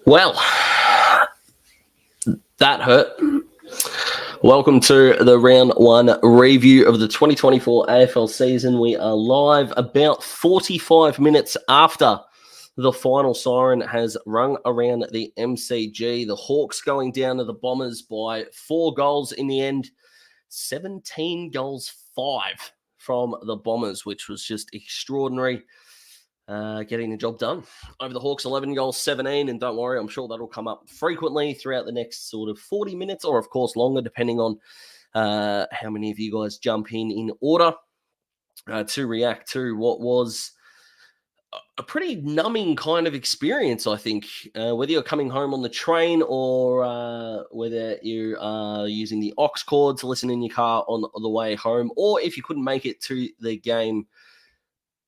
Well, that hurt. Welcome to the round one review of the 2024 AFL season. We are live about 45 minutes after the final siren has rung around the MCG. The Hawks going down to the Bombers by 4 goals in the end. 17 goals, 5 from the Bombers, which was just extraordinary. Getting the job done over the Hawks. 11 goals, 17, and don't worry, I'm sure that'll come up frequently throughout the next sort of 40 minutes, or of course longer, depending on how many of you guys jump in order to react to what was a pretty numbing kind of experience, I think, whether you're coming home on the train or whether you are using the aux cord to listen in your car on the way home, or if you couldn't make it to the game.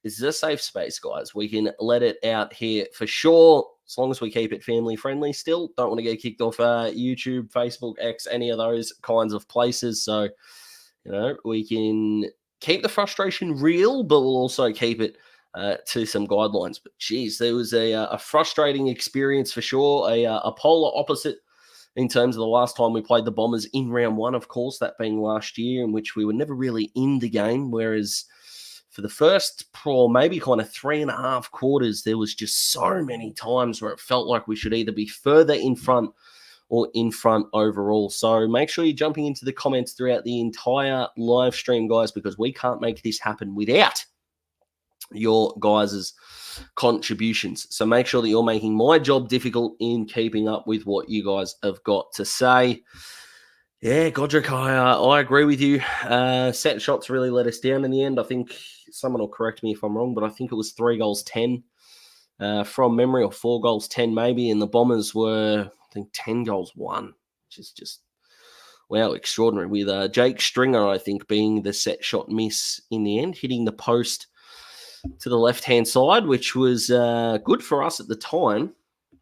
This is a safe space, guys. We can let it out here for sure, as long as we keep it family friendly still. Don't want to get kicked off YouTube, Facebook, X, any of those kinds of places. So, we can keep the frustration real, but we'll also keep it to some guidelines. But geez, there was a frustrating experience for sure, a polar opposite in terms of the last time we played the Bombers in round one, of course, that being last year, in which we were never really in the game, whereas for the first, maybe kind of 3.5 quarters, there was just so many times where it felt like we should either be further in front or in front overall. So make sure you're jumping into the comments throughout the entire live stream, guys, because we can't make this happen without your guys' contributions. So make sure that you're making my job difficult in keeping up with what you guys have got to say. Yeah, Godric, I agree with you. Set shots really let us down in the end. I think someone will correct me if I'm wrong, but I think it was 3 goals, 10 from memory, or 4 goals, 10 maybe. And the Bombers were, I think, 10 goals, 1, which is just, wow, extraordinary. With Jake Stringer, I think, being the set shot miss in the end, hitting the post to the left-hand side, which was good for us at the time,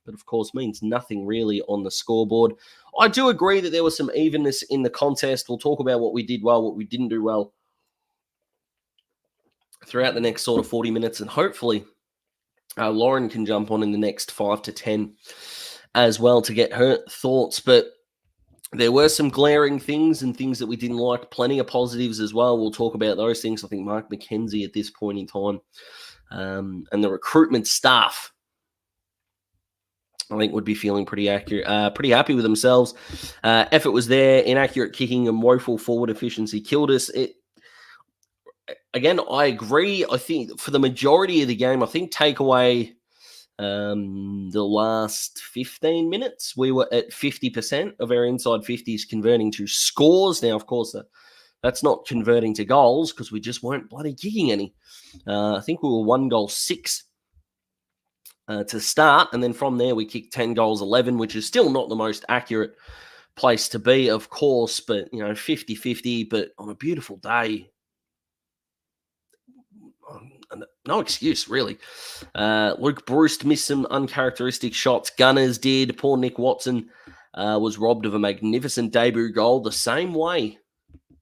but of course means nothing really on the scoreboard. I do agree that there was some evenness in the contest. We'll talk about what we did well, what we didn't do well throughout the next sort of 40 minutes, and hopefully Lauren can jump on in the next 5 to 10 as well to get her thoughts. But there were some glaring things and things that we didn't like, plenty of positives as well. We'll talk about those things. I think Mark McKenzie at this point in time and the recruitment staff, I think, would be feeling pretty accurate, pretty happy with themselves. Effort was there. Inaccurate kicking and woeful forward efficiency killed us. Again, I agree. I think for the majority of the game, I think take away the last 15 minutes, we were at 50% of our inside 50s converting to scores. Now, of course, that's not converting to goals because we just weren't bloody kicking any. I think we were 1 goal 6 to start, and then from there we kicked 10 goals 11, which is still not the most accurate place to be, of course, but 50-50. But on a beautiful day, no excuse really. Luke Bruce missed some uncharacteristic shots. Gunners did. Poor Nick Watson was robbed of a magnificent debut goal, the same way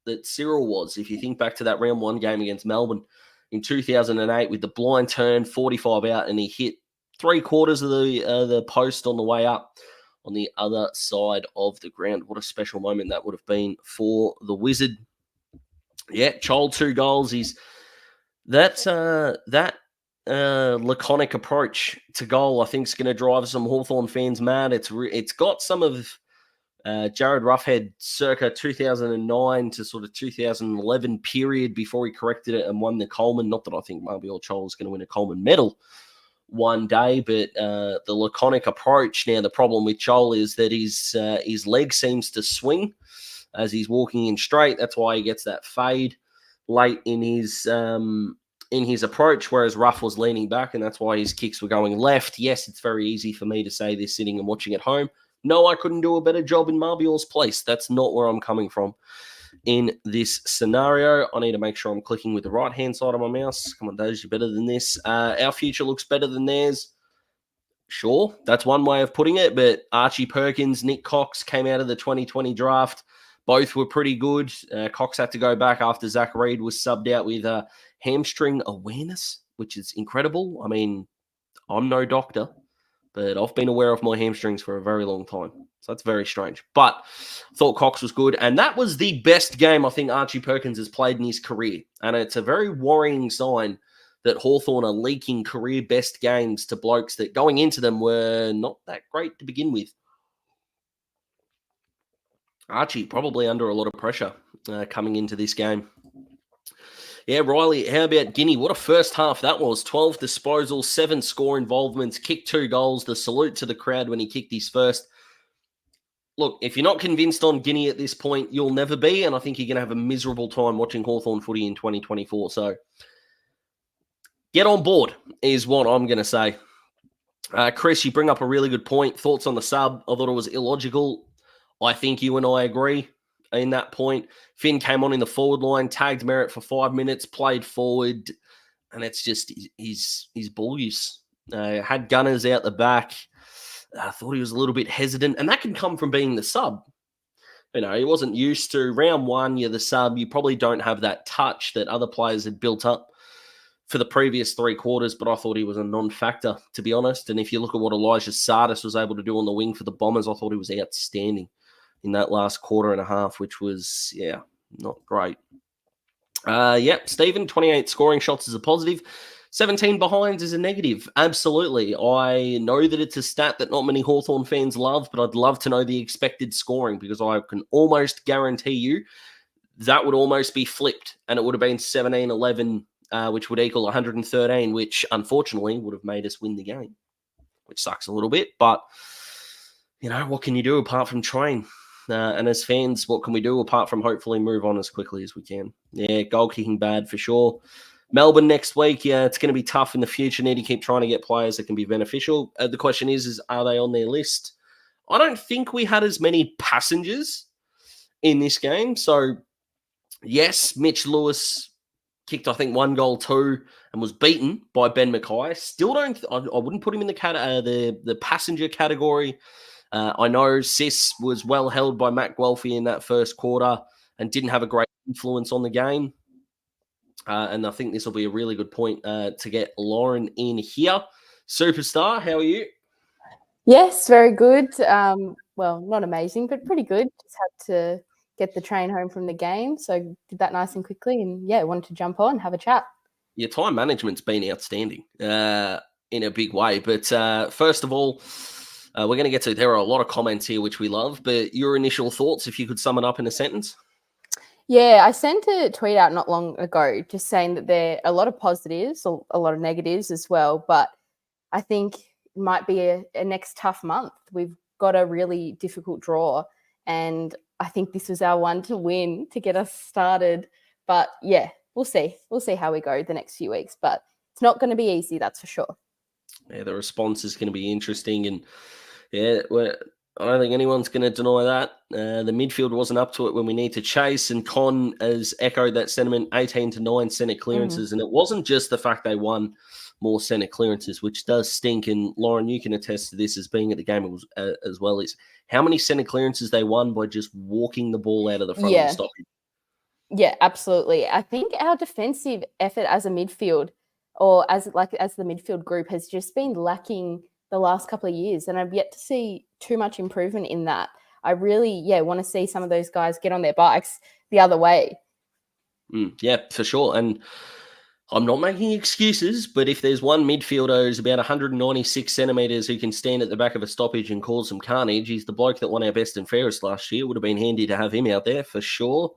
that Cyril was. If you think back to that round one game against Melbourne in 2008 with the blind turn, 45 out, and he hit 3/4 of the post on the way up on the other side of the ground. What a special moment that would have been for the Wizard. Yeah, Child 2 goals. That laconic approach to goal, I think, is going to drive some Hawthorn fans mad. It's got some of Jared Roughhead circa 2009 to sort of 2011 period before he corrected it and won the Coleman. Not that I think Marbiol Chol is going to win a Coleman medal one day, but the laconic approach. Now, the problem with Chol is that his leg seems to swing as he's walking in straight. That's why he gets that fade late in his approach, whereas Ruff was leaning back, and that's why his kicks were going left. Yes, it's very easy for me to say this sitting and watching at home. No, I couldn't do a better job in Marbiol's place. That's not where I'm coming from in this scenario. I need to make sure I'm clicking with the right-hand side of my mouse. Come on, Daz, you're better than this. Our future looks better than theirs. Sure, that's one way of putting it, but Archie Perkins, Nick Cox came out of the 2020 draft. Both were pretty good. Cox had to go back after Zach Reid was subbed out with hamstring awareness, which is incredible. I mean, I'm no doctor, but I've been aware of my hamstrings for a very long time. So that's very strange. But thought Cox was good. And that was the best game I think Archie Perkins has played in his career. And it's a very worrying sign that Hawthorn are leaking career best games to blokes that going into them were not that great to begin with. Archie probably under a lot of pressure coming into this game. Yeah, Riley, how about Guinea? What a first half that was. 12 disposals, 7 score involvements, kicked 2 goals. The salute to the crowd when he kicked his first. Look, if you're not convinced on Guinea at this point, you'll never be, and I think you're going to have a miserable time watching Hawthorn footy in 2024. So get on board is what I'm going to say. Chris, you bring up a really good point. Thoughts on the sub? I thought it was illogical. I think you and I agree in that point. Finn came on in the forward line, tagged Merritt for 5 minutes, played forward, and it's just his ball use. Had Gunners out the back. I thought he was a little bit hesitant, and that can come from being the sub. You know, he wasn't used to round one, you're the sub. You probably don't have that touch that other players had built up for the previous 3 quarters, but I thought he was a non-factor, to be honest. And if you look at what Elijah Sardis was able to do on the wing for the Bombers, I thought he was outstanding in that last quarter and a half, which was, not great. Stephen, 28 scoring shots is a positive. 17 behinds is a negative. Absolutely. I know that it's a stat that not many Hawthorn fans love, but I'd love to know the expected scoring because I can almost guarantee you that would almost be flipped and it would have been 17-11, which would equal 113, which unfortunately would have made us win the game, which sucks a little bit. But, what can you do apart from train? And as fans, what can we do apart from hopefully move on as quickly as we can? Yeah, goal kicking bad for sure. Melbourne next week, it's going to be tough in the future. Need to keep trying to get players that can be beneficial. The question is are they on their list? I don't think we had as many passengers in this game. So, yes, Mitch Lewis kicked, I think, 1 goal, 2, and was beaten by Ben Mackay. Still don't, I wouldn't put him in the passenger category. I know Sis was well held by Matt Guelphy in that first quarter and didn't have a great influence on the game. And I think this will be a really good point to get Lauren in here. Superstar, how are you? Yes, very good. Well, not amazing, but pretty good. Just had to get the train home from the game. So did that nice and quickly. And wanted to jump on, have a chat. Your time management's been outstanding in a big way. But first of all, we're going to get to, there are a lot of comments here, which we love. But your initial thoughts, if you could sum it up in a sentence. Yeah, I sent a tweet out not long ago just saying that there are a lot of positives, a lot of negatives as well. But I think it might be a next tough month. We've got a really difficult draw. And I think this was our one to win to get us started. But we'll see. We'll see how we go the next few weeks. But it's not going to be easy, that's for sure. Yeah, the response is going to be interesting. And I don't think anyone's going to deny that. The midfield wasn't up to it when we need to chase, and Con has echoed that sentiment, 18-9 centre clearances. And it wasn't just the fact they won more centre clearances, which does stink. And Lauren, you can attest to this as being at the game as well, is how many centre clearances they won by just walking the ball out of the front of the stoppage. Yeah, absolutely. I think our defensive effort as a midfield or as the midfield group has just been lacking the last couple of years, and I've yet to see too much improvement in that. I really, want to see some of those guys get on their bikes the other way. Yeah, for sure. And I'm not making excuses, but if there's one midfielder who's about 196 centimetres who can stand at the back of a stoppage and cause some carnage, he's the bloke that won our best and fairest last year. Would have been handy to have him out there for sure.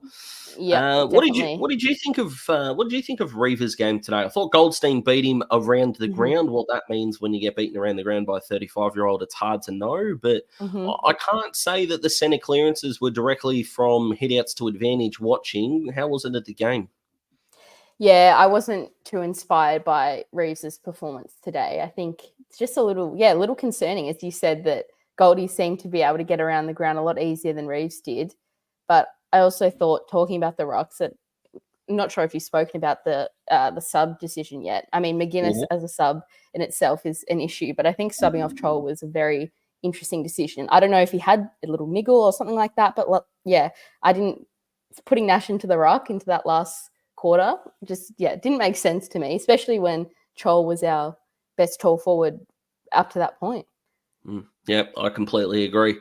Yeah, what did you think of Reaver's game today? I thought Goldstein beat him around the ground. What that means when you get beaten around the ground by a 35-year-old, it's hard to know. But I can't say that the centre clearances were directly from hit-outs to advantage watching. How was it at the game? Yeah, I wasn't too inspired by Reeves's performance today. I think it's just a little concerning, as you said, that Goldie seemed to be able to get around the ground a lot easier than Reeves did. But I also thought, talking about the rocks, that I'm not sure if you've spoken about the sub decision yet. I mean, McGuinness as a sub in itself is an issue, but I think subbing off Troll was a very interesting decision. I don't know if he had a little niggle or something like that, but putting Nash into the ruck into that last quarter just didn't make sense to me, especially when Troll was our best tall forward up to that point. Yep, I completely agree.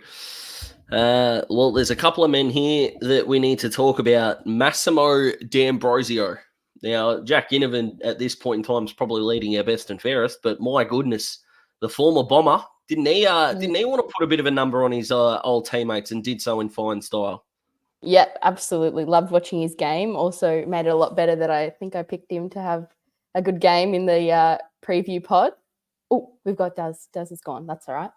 Well, there's a couple of men here that we need to talk about. Massimo D'Ambrosio. Now, Jack Ginnivan at this point in time is probably leading our best and fairest, but my goodness, the former Bomber, didn't he want to put a bit of a number on his old teammates and did so in fine style? Yep, absolutely. Loved watching his game. Also made it a lot better that I think I picked him to have a good game in the preview pod. Oh, we've got Daz. Daz is gone. That's all right.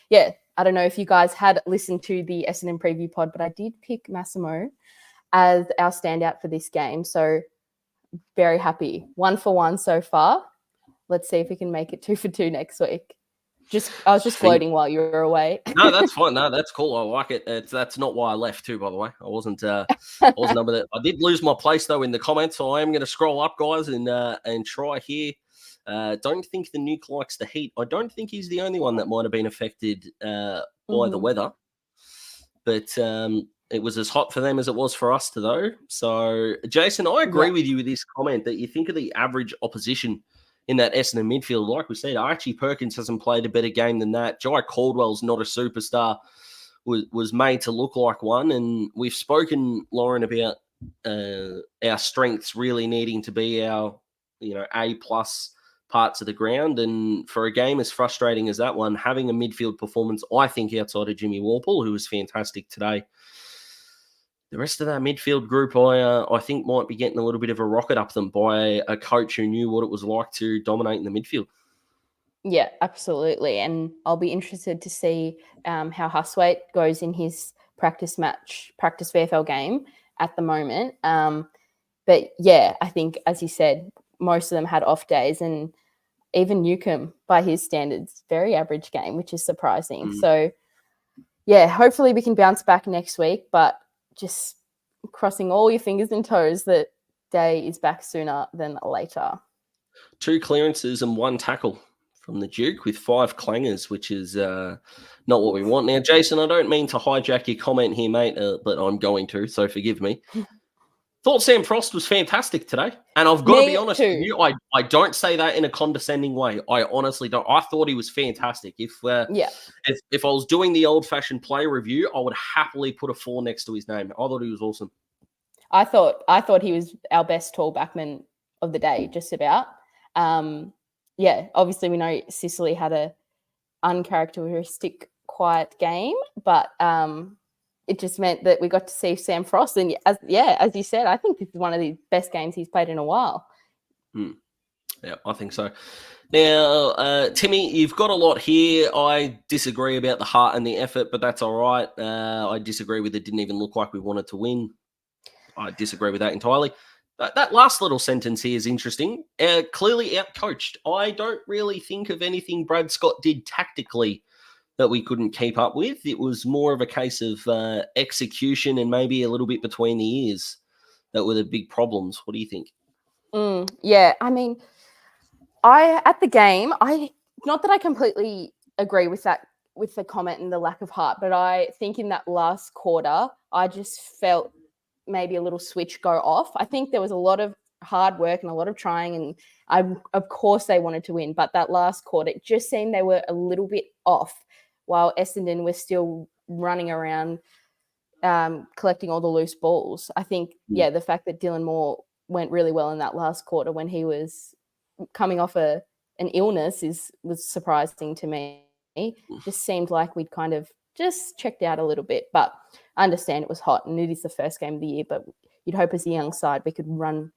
Yeah, I don't know if you guys had listened to the Essendon preview pod, but I did pick Massimo as our standout for this game. So very happy. 1 for 1 so far. Let's see if we can make it 2 for 2 next week. I was just floating while you were away. No, that's fine. No, that's cool. I like it. That's not why I left too, by the way. I wasn't number that. I did lose my place though in the comments, so I am going to scroll up, guys, and try here. Don't think the nuke likes the heat. I don't think he's the only one that might have been affected by the weather, but it was as hot for them as it was for us, though. So, Jason, I agree with you with this comment that you think of the average opposition in that Essendon midfield. Like we said, Archie Perkins hasn't played a better game than that. Jai Caldwell's not a superstar, was made to look like one. And we've spoken, Lauren, about our strengths really needing to be our, A-plus parts of the ground. And for a game as frustrating as that one, having a midfield performance, I think, outside of Jimmy Warple, who was fantastic today, the rest of that midfield group, I think, might be getting a little bit of a rocket up them by a coach who knew what it was like to dominate in the midfield. Yeah, absolutely. And I'll be interested to see how Hustwaite goes in his practice VFL game at the moment. But yeah, I think, as you said, most of them had off days, and even Newcomb, by his standards, very average game, which is surprising. So yeah, hopefully we can bounce back next week, but just crossing all your fingers and toes that Day is back sooner than later. 2 clearances and 1 tackle from the Duke with 5 clangers, which is not what we want. Now, Jason, I don't mean to hijack your comment here, mate, but I'm going to, so forgive me. Thought Sam Frost was fantastic today. And I've got to be honest with you, I don't say that in a condescending way. I honestly don't. I thought he was fantastic. If I was doing the old-fashioned play review, I would happily put a 4 next to his name. I thought he was awesome. I thought he was our best tall backman of the day, just about. Obviously we know Sicily had a uncharacteristic quiet game, but it just meant that we got to see Sam Frost. And as you said, I think this is one of the best games he's played in a while. Yeah, I think so. Now, Timmy, you've got a lot here. I disagree about the heart and the effort, but that's all right. I disagree with it didn't even look like we wanted to win. I disagree with that entirely. That last little sentence here is interesting. Clearly outcoached. I don't really think of anything Brad Scott did tactically that we couldn't keep up with. It was more of a case of execution and maybe a little bit between the ears that were the big problems. What do you think? Yeah, I mean, at the game, not that I completely agree with that, with the comment and the lack of heart, but I think in that last quarter, I just felt maybe a little switch go off. I think there was a lot of hard work and a lot of trying, and of course they wanted to win, but that last quarter, it just seemed they were a little bit off, while Essendon was still running around collecting all the loose balls. I think, the fact that Dylan Moore went really well in that last quarter when he was coming off an illness was surprising to me. Just seemed like we'd kind of just checked out a little bit, but I understand it was hot and it is the first game of the year, but you'd hope as a young side we could run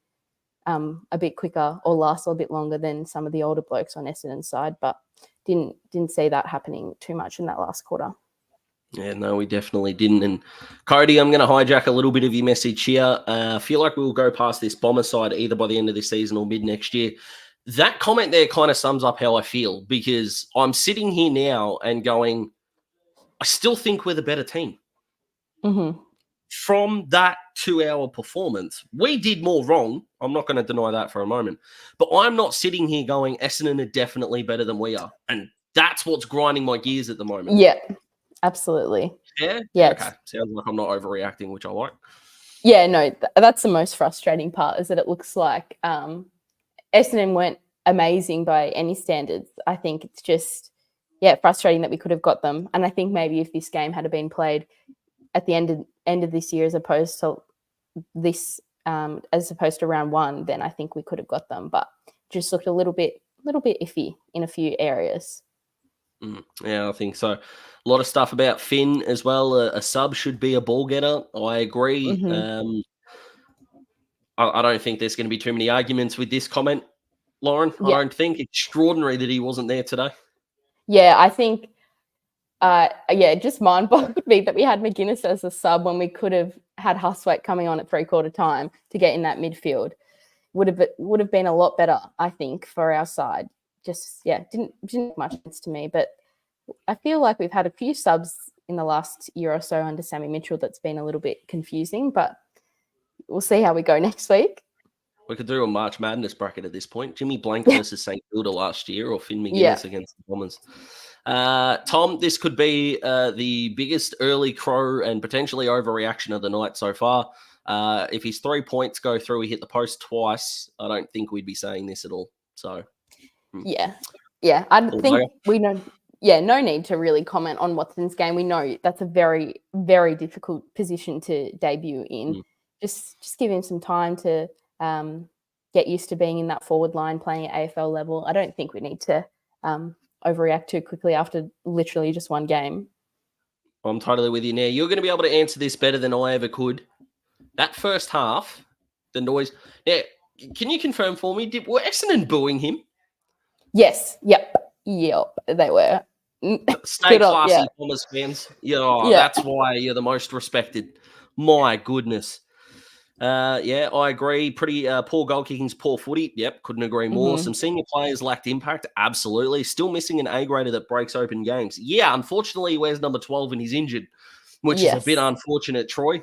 a bit quicker or last a bit longer than some of the older blokes on Essendon's side, but didn't see that happening too much in that last quarter. Yeah, no, we definitely didn't. And Cody, I'm going to hijack a little bit of your message here. I feel like we'll go past this Bomber side either by the end of this season or mid next year. That comment there kind of sums up how I feel, because I'm sitting here now and going, I still think we're the better team. From that 2-hour performance, we did more wrong. I'm not going to deny that for a moment. But I'm not sitting here going, Essendon are definitely better than we are. And that's what's grinding my gears at the moment. Yeah, absolutely. Yeah? Yeah. Okay. Sounds like I'm not overreacting, which I like. Yeah, no, that's the most frustrating part, is that it looks like Essendon weren't amazing by any standards. I think it's just frustrating that we could have got them. And I think maybe if this game had been played at the end of this year as opposed to round one, then I think we could have got them. But just looked a little bit iffy in a few areas. Yeah, I think so. A lot of stuff about Finn as well. A sub should be a ball getter. I agree. Mm-hmm. I don't think there's going to be too many arguments with this comment, Lauren. I don't think. Extraordinary that he wasn't there today. Yeah, I think, it just mind-boggled me that we had McGuinness as a sub when we could have had Hustwaite coming on at 3/4 time to get in that midfield. Would have been a lot better, I think, for our side. Just, didn't make much sense to me. But I feel like we've had a few subs in the last year or so under Sammy Mitchell that's been a little bit confusing, but we'll see how we go next week. We could do a March Madness bracket at this point. Jimmy Blank versus St Kilda last year, or Finn McGuinness against the Bombers. Tom, this could be the biggest early crow and potentially overreaction of the night so far. If his 3 points go through, he hit the post twice. I don't think we'd be saying this at all. So, yeah. I think we know. Yeah, no need to really comment on Watson's game. We know that's a very, very difficult position to debut in. Just give him some time to get used to being in that forward line, playing at AFL level. I don't think we need to overreact too quickly after literally just one game. I'm totally with you now. You're going to be able to answer this better than I ever could. That first half, the noise. Now, can you confirm for me, were Essendon booing him? Yes. Yep. They were. Stay classy, Bombers fans. That's why you're the most respected. My goodness. I agree. Pretty poor goal kicking's poor footy. Yep, couldn't agree more. Some senior players lacked impact. Absolutely. Still missing an A-grader that breaks open games. Yeah, unfortunately, he wears number 12 and he's injured, which is a bit unfortunate, Troy.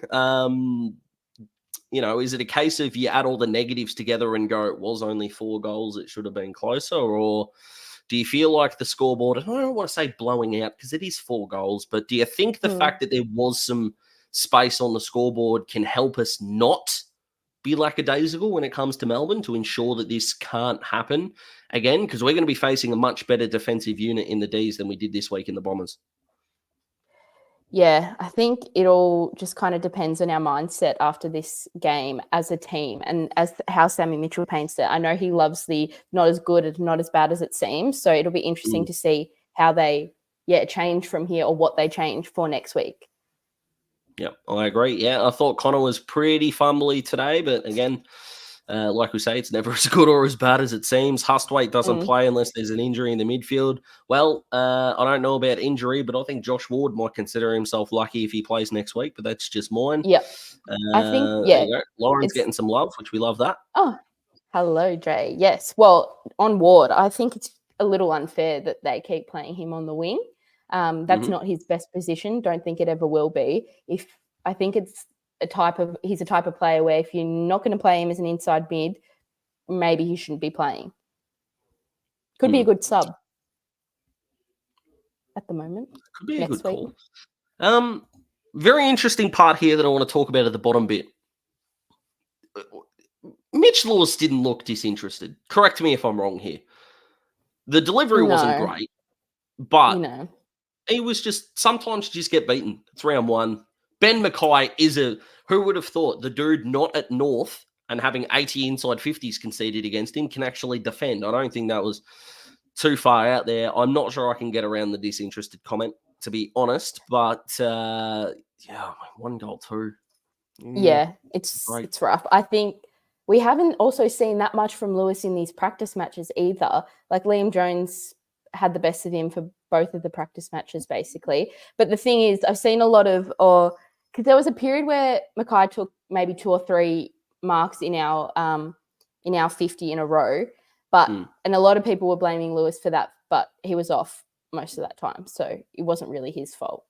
Is it a case of you add all the negatives together and go, it was only 4 goals, it should have been closer? Or do you feel like the scoreboard, I don't want to say blowing out because it is 4 goals, but do you think the fact that there was some space on the scoreboard can help us not be lackadaisical when it comes to Melbourne to ensure that this can't happen again? Because we're going to be facing a much better defensive unit in the Ds than we did this week in the Bombers. Yeah, I think it all just kind of depends on our mindset after this game as a team and as how Sammy Mitchell paints it. I know he loves the not as good and not as bad as it seems. So it'll be interesting to see how they change from here or what they change for next week. Yeah, I agree. Yeah, I thought Connor was pretty fumbly today, but again, like we say, it's never as good or as bad as it seems. Hustwaite doesn't play unless there's an injury in the midfield. Well, I don't know about injury, but I think Josh Ward might consider himself lucky if he plays next week, but that's just mine. Yeah. I think, Lauren's getting some love, which we love that. Oh, hello, Jay. Yes. Well, on Ward, I think it's a little unfair that they keep playing him on the wing. That's not his best position. Don't think it ever will be. I think it's he's a type of player where if you're not going to play him as an inside mid, maybe he shouldn't be playing. Could be a good sub at the moment. Could be a good call. Very interesting part here that I want to talk about at the bottom bit. Mitch Lewis didn't look disinterested. Correct me if I'm wrong here. The delivery wasn't great, but he was sometimes you just get beaten. It's round one. Ben Mackay who would have thought the dude not at North and having 80 inside 50s conceded against him can actually defend. I don't think that was too far out there. I'm not sure I can get around the disinterested comment, to be honest, but 1 goal, 2. Yeah, it's rough. I think we haven't also seen that much from Lewis in these practice matches either. Like Liam Jones had the best of him for both of the practice matches, basically. But the thing is, I've seen a lot of, because there was a period where Mackay took maybe 2 or 3 marks in our 50 in a row, and a lot of people were blaming Lewis for that, but he was off most of that time, so it wasn't really his fault.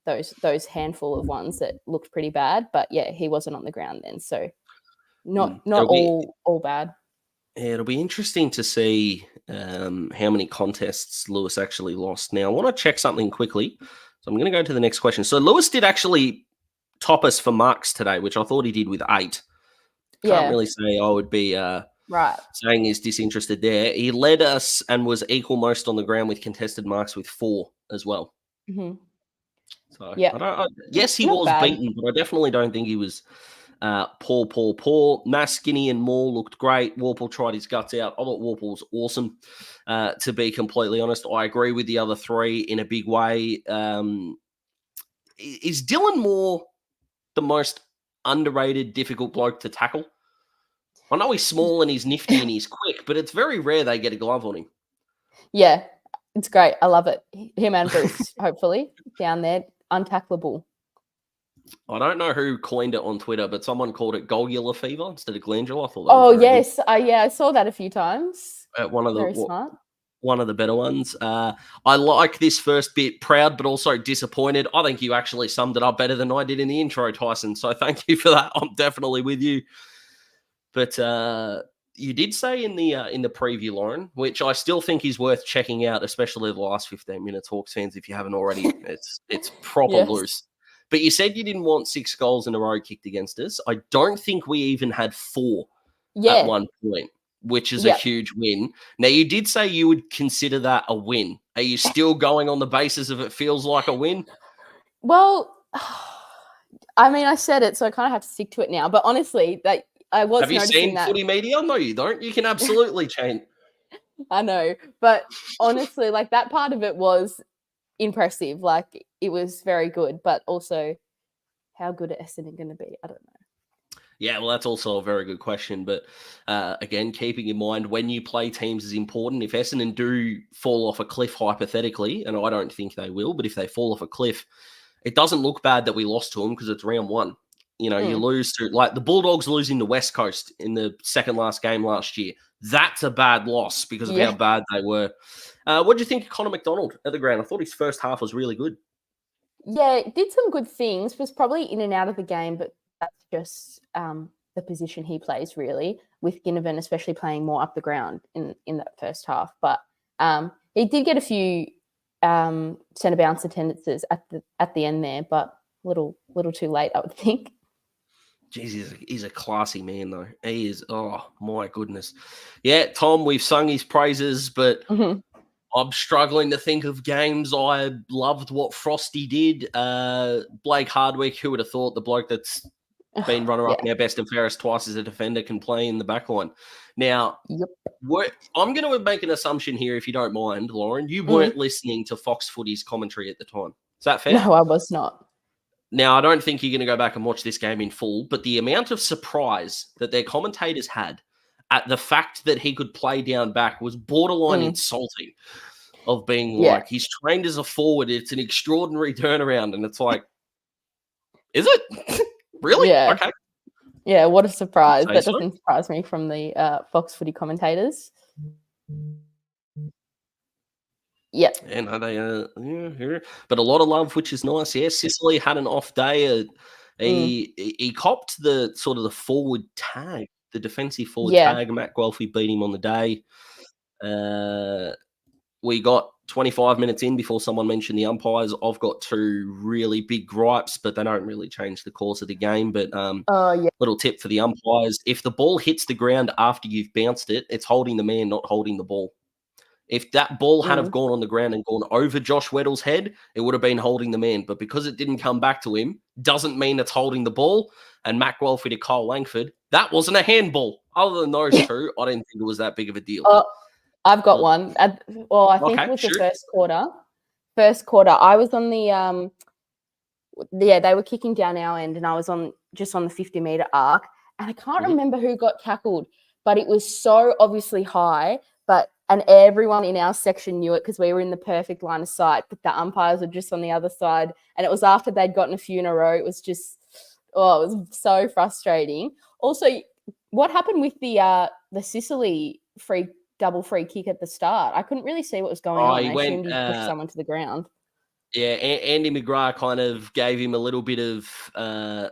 Those handful of ones that looked pretty bad, but yeah, he wasn't on the ground then, so not all bad. Yeah, it'll be interesting to see how many contests Lewis actually lost. Now, I want to check something quickly. So I'm going to go to the next question. So Lewis did actually top us for marks today, which I thought he did with 8. Can't really say I would be Right. saying he's disinterested there. He led us and was equal most on the ground with contested marks with 4 as well. Mm-hmm. So, Yeah. yes, he Not was bad. beaten, but I definitely don't think he was poor. Mass, Skinny, and Moore looked great. Warple tried his guts out. I thought Warple was awesome, to be completely honest. I agree with the other 3 in a big way. Is Dylan Moore the most underrated, difficult bloke to tackle? I know he's small and he's nifty and he's quick, but it's very rare they get a glove on him. Yeah, it's great. I love it. Him and Bruce, hopefully, down there, untackleable. I don't know who coined it on Twitter, but someone called it gulgular fever instead of glandular. I thought that Oh, was very yes. I saw that a few times. good. Very smart. One of the better ones. I like this first bit, proud but also disappointed. I think you actually summed it up better than I did in the intro, Tyson. So thank you for that. I'm definitely with you. But you did say in the preview, Lauren, which I still think is worth checking out, especially the last 15 minutes, Hawks fans, if you haven't already. It's proper Yes. loose. But you said you didn't want 6 goals in a row kicked against us. I don't think we even had 4 at one point, which is a huge win. Now, you did say you would consider that a win. Are you still going on the basis of it feels like a win? Well, I mean, I said it, so I kind of have to stick to it now. But honestly, that I was Have you noticing seen that. footy media? No, you don't. You can absolutely change. I know. But honestly, like that part of it was impressive. Like it was very good. But also, how good are Essendon going to be? I don't know. Yeah, well, that's also a very good question. But again, keeping in mind when you play teams is important. If Essendon do fall off a cliff, hypothetically, and I don't think they will, but if they fall off a cliff, it doesn't look bad that we lost to them because it's round 1. You know, you lose to, like, the Bulldogs losing to West Coast in the second last game last year. That's a bad loss because of how bad they were. What do you think of Connor McDonald at the ground? I thought his first half was really good. Yeah, did some good things. Was probably in and out of the game, but that's just the position he plays, really, with Ginnivan especially playing more up the ground in that first half. But he did get a few centre bounce attendances at the end there, but little too late, I would think. Jeez, he's a classy man, though. He is. Oh, my goodness. Yeah, Tom, we've sung his praises, but I'm struggling to think of games. I loved what Frosty did. Blake Hardwick, who would have thought the bloke that's been runner-up in our best and fairest twice as a defender can play in the back line. Now, I'm going to make an assumption here, if you don't mind, Lauren. You weren't listening to Fox Footy's commentary at the time. Is that fair? No, I was not. Now, I don't think you're going to go back and watch this game in full, but the amount of surprise that their commentators had at the fact that he could play down back was borderline insulting, of being like, he's trained as a forward. It's an extraordinary turnaround. And it's like, is it? Really? Yeah. Okay. Yeah, what a surprise. That doesn't surprise me from the Fox Footy commentators. Yeah. And but a lot of love, which is nice. Yeah, Sicily had an off day. He copped the sort of the forward tag, the defensive forward tag. Matt Guelphy beat him on the day. We got 25 minutes in before someone mentioned the umpires. I've got 2 really big gripes, but they don't really change the course of the game. But little tip for the umpires: if the ball hits the ground after you've bounced it, it's holding the man, not holding the ball. If that ball had have gone on the ground and gone over Josh Weddle's head, it would have been holding the man. But because it didn't come back to him, doesn't mean it's holding the ball. And Matt Guelphy to Kyle Langford, that wasn't a handball. Other than those 2, I didn't think it was that big of a deal. I've got one. I think it was the first quarter. First quarter, I was on the they were kicking down our end, and I was just on the 50-meter arc, and I can't remember who got tackled, but it was so obviously high. And everyone in our section knew it because we were in the perfect line of sight, but the umpires were just on the other side. And it was after they'd gotten a few in a row. It was just, it was so frustrating. Also, what happened with the Sicily double free kick at the start? I couldn't really see what was going on. I assumed he pushed someone to the ground. Yeah, Andy McGrath kind of gave him a little bit of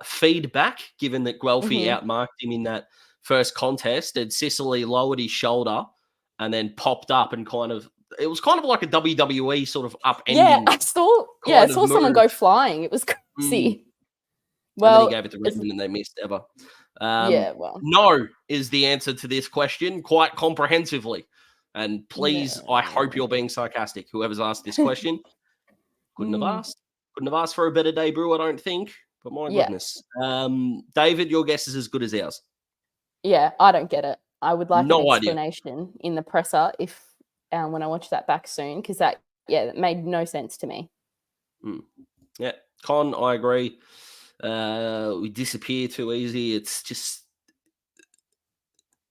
feedback, given that Guelphy outmarked him in that first contest. And Sicily lowered his shoulder and then popped up and it was kind of like a WWE sort of upending. Yeah, I saw someone go flying. It was crazy. Well, and then he gave it to Redmond and they missed ever. Well. No is the answer to this question quite comprehensively. And please, I hope you're being sarcastic. Whoever's asked this question couldn't have asked. Couldn't have asked for a better debut, I don't think. But my goodness. David, your guess is as good as ours. Yeah, I don't get it. I would like No an idea. explanation in the presser if when I watch that back soon, because that made no sense to me. Yeah, Con, I agree. We disappear too easy. It's just,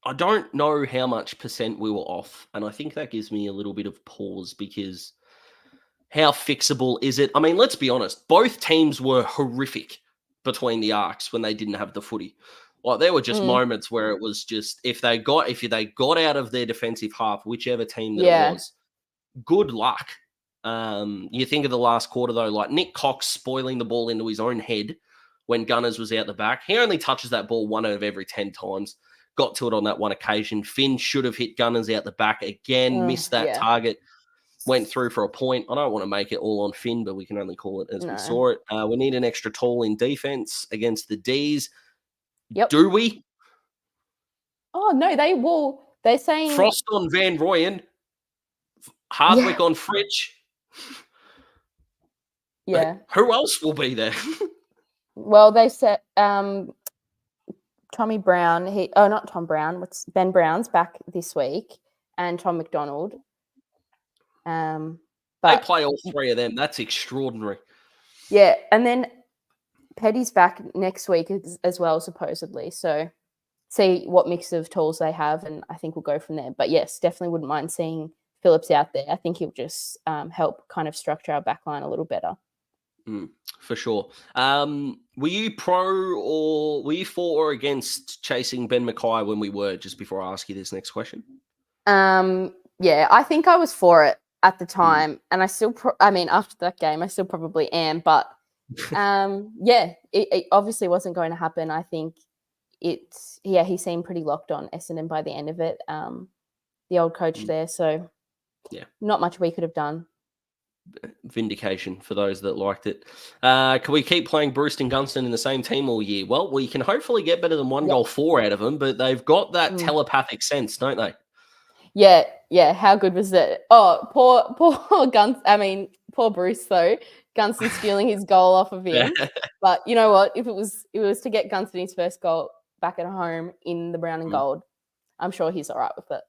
I don't know how much percent we were off. And I think that gives me a little bit of pause because how fixable is it? I mean, let's be honest. Both teams were horrific between the arcs when they didn't have the footy. Like there were just moments where it was just if they got out of their defensive half, whichever team that it was, good luck. You think of the last quarter though, like Nick Cox spoiling the ball into his own head when Gunners was out the back. He only touches that ball 1 out of every 10 times. Got to it on that one occasion. Finn should have hit Gunners out the back again, missed that target. Went through for a point. I don't want to make it all on Finn, but we can only call it as we saw it. We need an extra tall in defense against the Ds. Yep. Do we? Oh, no, they're saying... Frost on Van Rooyen. Hardwick on Fritsch. Yeah. Who else will be there? Well, they said Tommy Brown. Not Tom Brown. Ben Brown's back this week, and Tom McDonald. But they play all 3 of them. That's extraordinary. Yeah, and then Petty's back next week as well, supposedly. So see what mix of tools they have, and I think we'll go from there. But yes, definitely wouldn't mind seeing Phillips out there. I think he'll just help kind of structure our backline a little better. For sure. Were you pro or were you for or against chasing Ben Mackay when we were, just before I ask you this next question? Yeah, I think I was for it at the time. And I still, after that game, I still probably am. But it obviously wasn't going to happen. I think he seemed pretty locked on Essendon by the end of it. The old coach there. So not much we could have done. Vindication for those that liked it. Can we keep playing Bruce and Gunston in the same team all year? Well, we can hopefully get better than 1 goal 4 out of them, but they've got that telepathic sense, don't they? Yeah. How good was it? Oh, poor poor Bruce though. Gunston stealing his goal off of him. But you know what? If it was to get Gunston his first goal back at home in the brown and gold, I'm sure he's all right with it.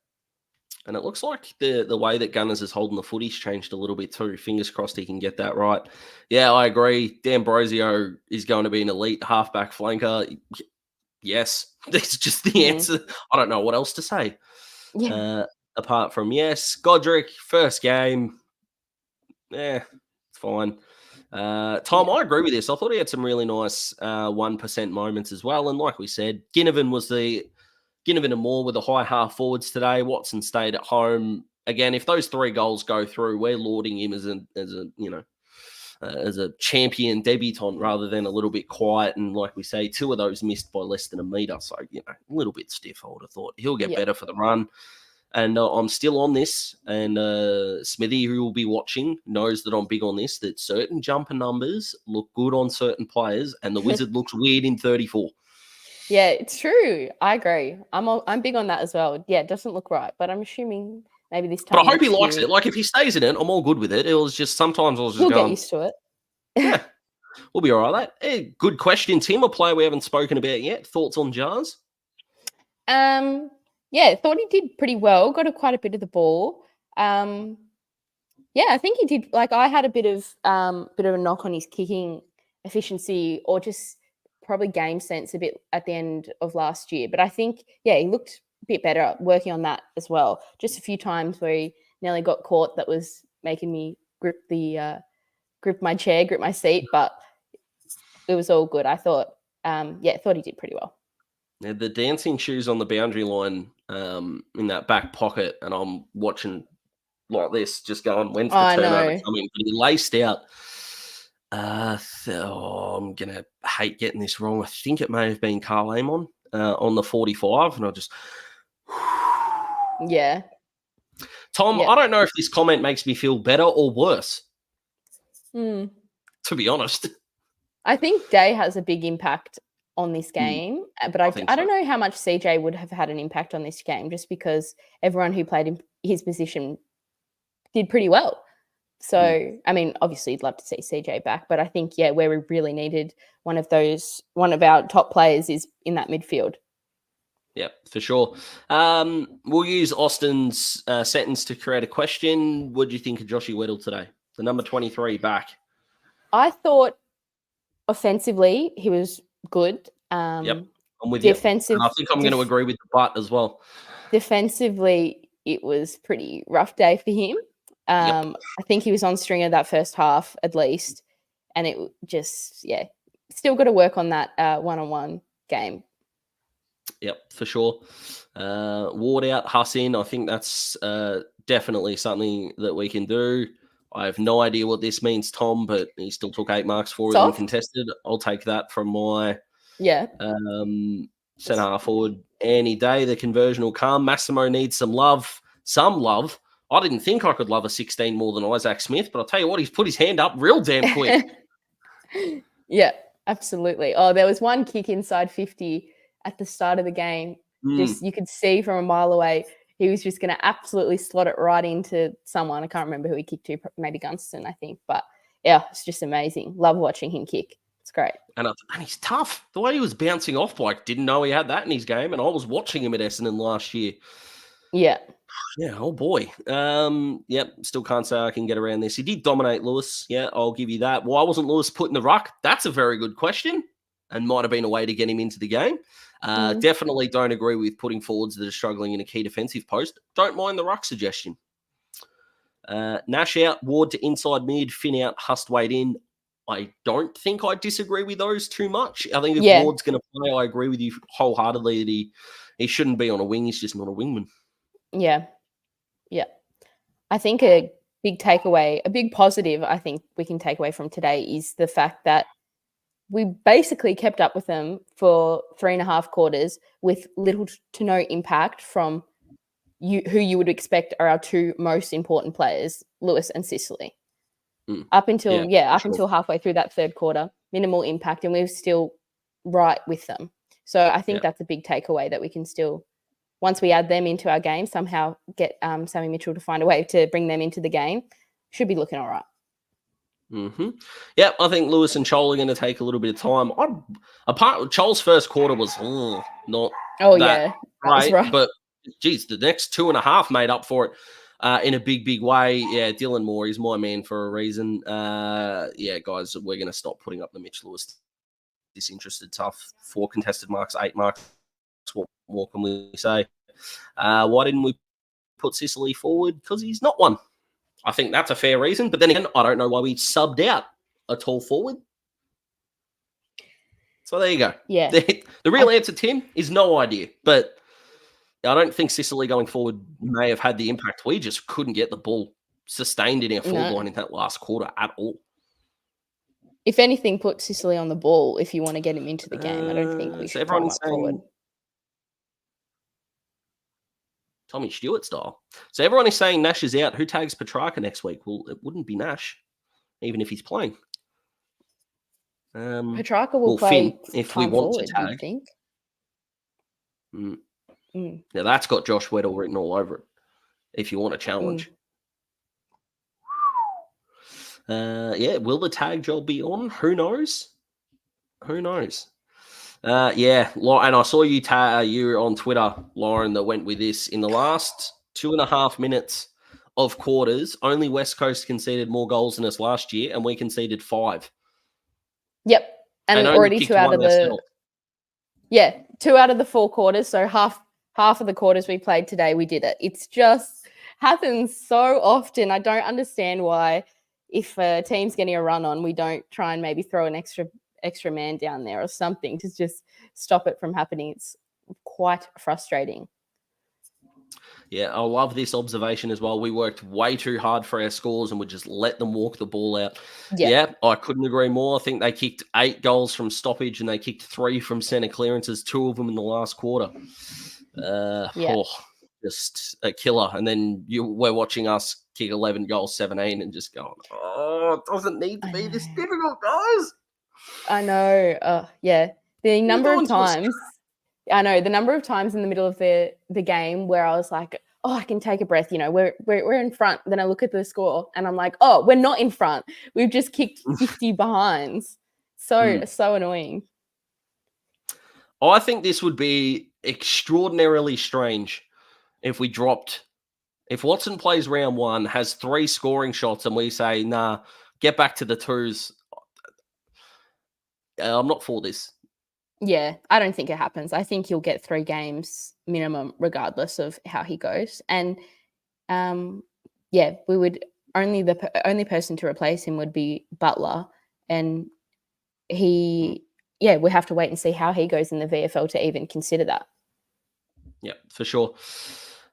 And it looks like the way that Gunners is holding the footy's changed a little bit too. Fingers crossed he can get that right. Yeah, I agree. D'Ambrosio is going to be an elite halfback flanker. Yes, that's just the answer. I don't know what else to say. Apart from yes. Godric, first game. It's fine. Tom, I agree with this. I thought he had some really nice 1% moments as well. And like we said, Ginnivan and Moore with the high half forwards today. Watson stayed at home. Again, if those 3 goals go through, we're lauding him as a champion debutant rather than a little bit quiet. And like we say, 2 of those missed by less than a metre. So, a little bit stiff, I would have thought. He'll get better for the run. And I'm still on this. And Smithy, who will be watching, knows that I'm big on this, that certain jumper numbers look good on certain players and the Wizard looks weird in 34. Yeah, it's true. I agree. I'm big on that as well. Yeah, it doesn't look right, but I'm assuming maybe this time. But I hope he likes it. Like if he stays in it, I'm all good with it. It was just sometimes I was just we'll going, get used to it. Yeah, we'll be all right. Good question, Tim. A player we haven't spoken about yet. Thoughts on Jars? Yeah, thought he did pretty well. Got quite a bit of the ball. I think he did. Like I had a bit of a knock on his kicking efficiency, or just probably game sense a bit at the end of last year. But I think, he looked a bit better working on that as well. Just a few times where he nearly got caught that was making me grip my chair, grip my seat, but it was all good. I thought, thought he did pretty well. Yeah, the dancing shoes on the boundary line in that back pocket, and I'm watching like this, just going, when's the turnover coming? But he laced out. I'm going to hate getting this wrong. I think it may have been Carl Amon on the 45, and I just... Yeah. Tom, I don't know if this comment makes me feel better or worse, to be honest. I think Day has a big impact on this game. But I don't know how much CJ would have had an impact on this game, just because everyone who played in his position did pretty well. So, I mean, obviously you'd love to see CJ back, but I think, where we really needed one of our top players is in that midfield. Yeah, for sure. We'll use Austin's sentence to create a question. What do you think of Joshy Weddle today? The number 23 back. I thought offensively he was good. Yep, I'm with you. And I think I'm going to agree with the butt as well. Defensively, it was pretty rough day for him. I think he was on stringer that first half at least, and it just, still got to work on that one-on-one game. Yep, for sure. Ward out, Huss in. I think that's definitely something that we can do. I have no idea what this means, Tom, but he still took 8 marks for it uncontested. I'll take that from my centre half forward any day. The conversion will come. Massimo needs some love. I didn't think I could love a 16 more than Isaac Smith, but I'll tell you what, he's put his hand up real damn quick. Yeah, absolutely. Oh, there was one kick inside 50 at the start of the game. Just you could see from a mile away, he was just going to absolutely slot it right into someone. I can't remember who he kicked to, maybe Gunston, I think. But yeah, it's just amazing. Love watching him kick. It's great. And he's tough. The way he was bouncing off, didn't know he had that in his game. And I was watching him at Essendon last year. Yeah. Yeah, oh boy. Still can't say I can get around this. He did dominate Lewis. Yeah, I'll give you that. Why wasn't Lewis put in the ruck? That's a very good question, and might have been a way to get him into the game. Definitely don't agree with putting forwards that are struggling in a key defensive post. Don't mind the ruck suggestion. Nash out, Ward to inside mid, Finn out, Hustwaite in. I don't think I disagree with those too much. I think if Ward's going to play, I agree with you wholeheartedly that he shouldn't be on a wing. He's just not a wingman. Yeah. I think a big takeaway, a big positive I think we can take away from today is the fact that we basically kept up with them for 3.5 quarters with little to no impact from who you would expect are our 2 most important players, Lewis and Sicily. Up until halfway through that third quarter, minimal impact, and we were still right with them. So I think that's a big takeaway, that we can still, once we add them into our game, somehow get Sammy Mitchell to find a way to bring them into the game. Should be looking all right. Yeah, I think Lewis and Chol are going to take a little bit of time. Chol's first quarter was not that great, but geez, the next 2.5 made up for it in a big way. Yeah, Dylan Moore is my man for a reason. Guys, we're going to stop putting up the Mitch Lewis disinterested tough. 4 contested marks, 8 marks. What more can we say? Why didn't we put Sicily forward? Because he's not one. I think that's a fair reason. But then again, I don't know why we subbed out a tall forward. So there you go. Yeah. The real answer, Tim, is no idea. But I don't think Sicily going forward may have had the impact. We just couldn't get the ball sustained in our forward line in that last quarter at all. If anything, put Sicily on the ball if you want to get him into the game. I don't think we should throw him up forward. Tommy Stewart style. So everyone is saying Nash is out. Who tags Petrarca next week? Well, it wouldn't be Nash, even if he's playing. Petrarca will play Finn, if we want forward, to tag. I think. Now that's got Josh Weddle written all over it. If you want a challenge. Will the tag job be on? Who knows? And I saw you on Twitter, Lauren, that went with this. In the last 2.5 minutes of quarters, only West Coast conceded more goals than us last year, and we conceded 5. Yep, and already 2 out of the 2 out of the 4 quarters. So half of the quarters we played today, we did it. It's just happens so often. I don't understand why, if a team's getting a run on, we don't try and maybe throw an extra man down there or something to just stop it from happening. It's quite frustrating. Yeah, I love this observation as well. We worked way too hard for our scores and would just let them walk the ball out. Yeah, I couldn't agree more. I think they kicked 8 goals from stoppage and they kicked 3 from centre clearances, 2 of them in the last quarter. Just a killer. And then we're watching us kick 11 goals, 17, and just going, it doesn't need to be this difficult, guys. I know. The number of times, I know, the number of times in the middle of the game where I was like, oh, I can take a breath. We're in front. Then I look at the score and I'm like, oh, we're not in front. We've just kicked 50 behinds. So annoying. I think this would be extraordinarily strange if if Watson plays round 1, has 3 scoring shots, and we say, nah, get back to the 2s. I'm not for this. Yeah, I don't think it happens. I think he'll get 3 games minimum, regardless of how he goes. And we would the only person to replace him would be Butler, and we have to wait and see how he goes in the VFL to even consider that. Yeah, for sure.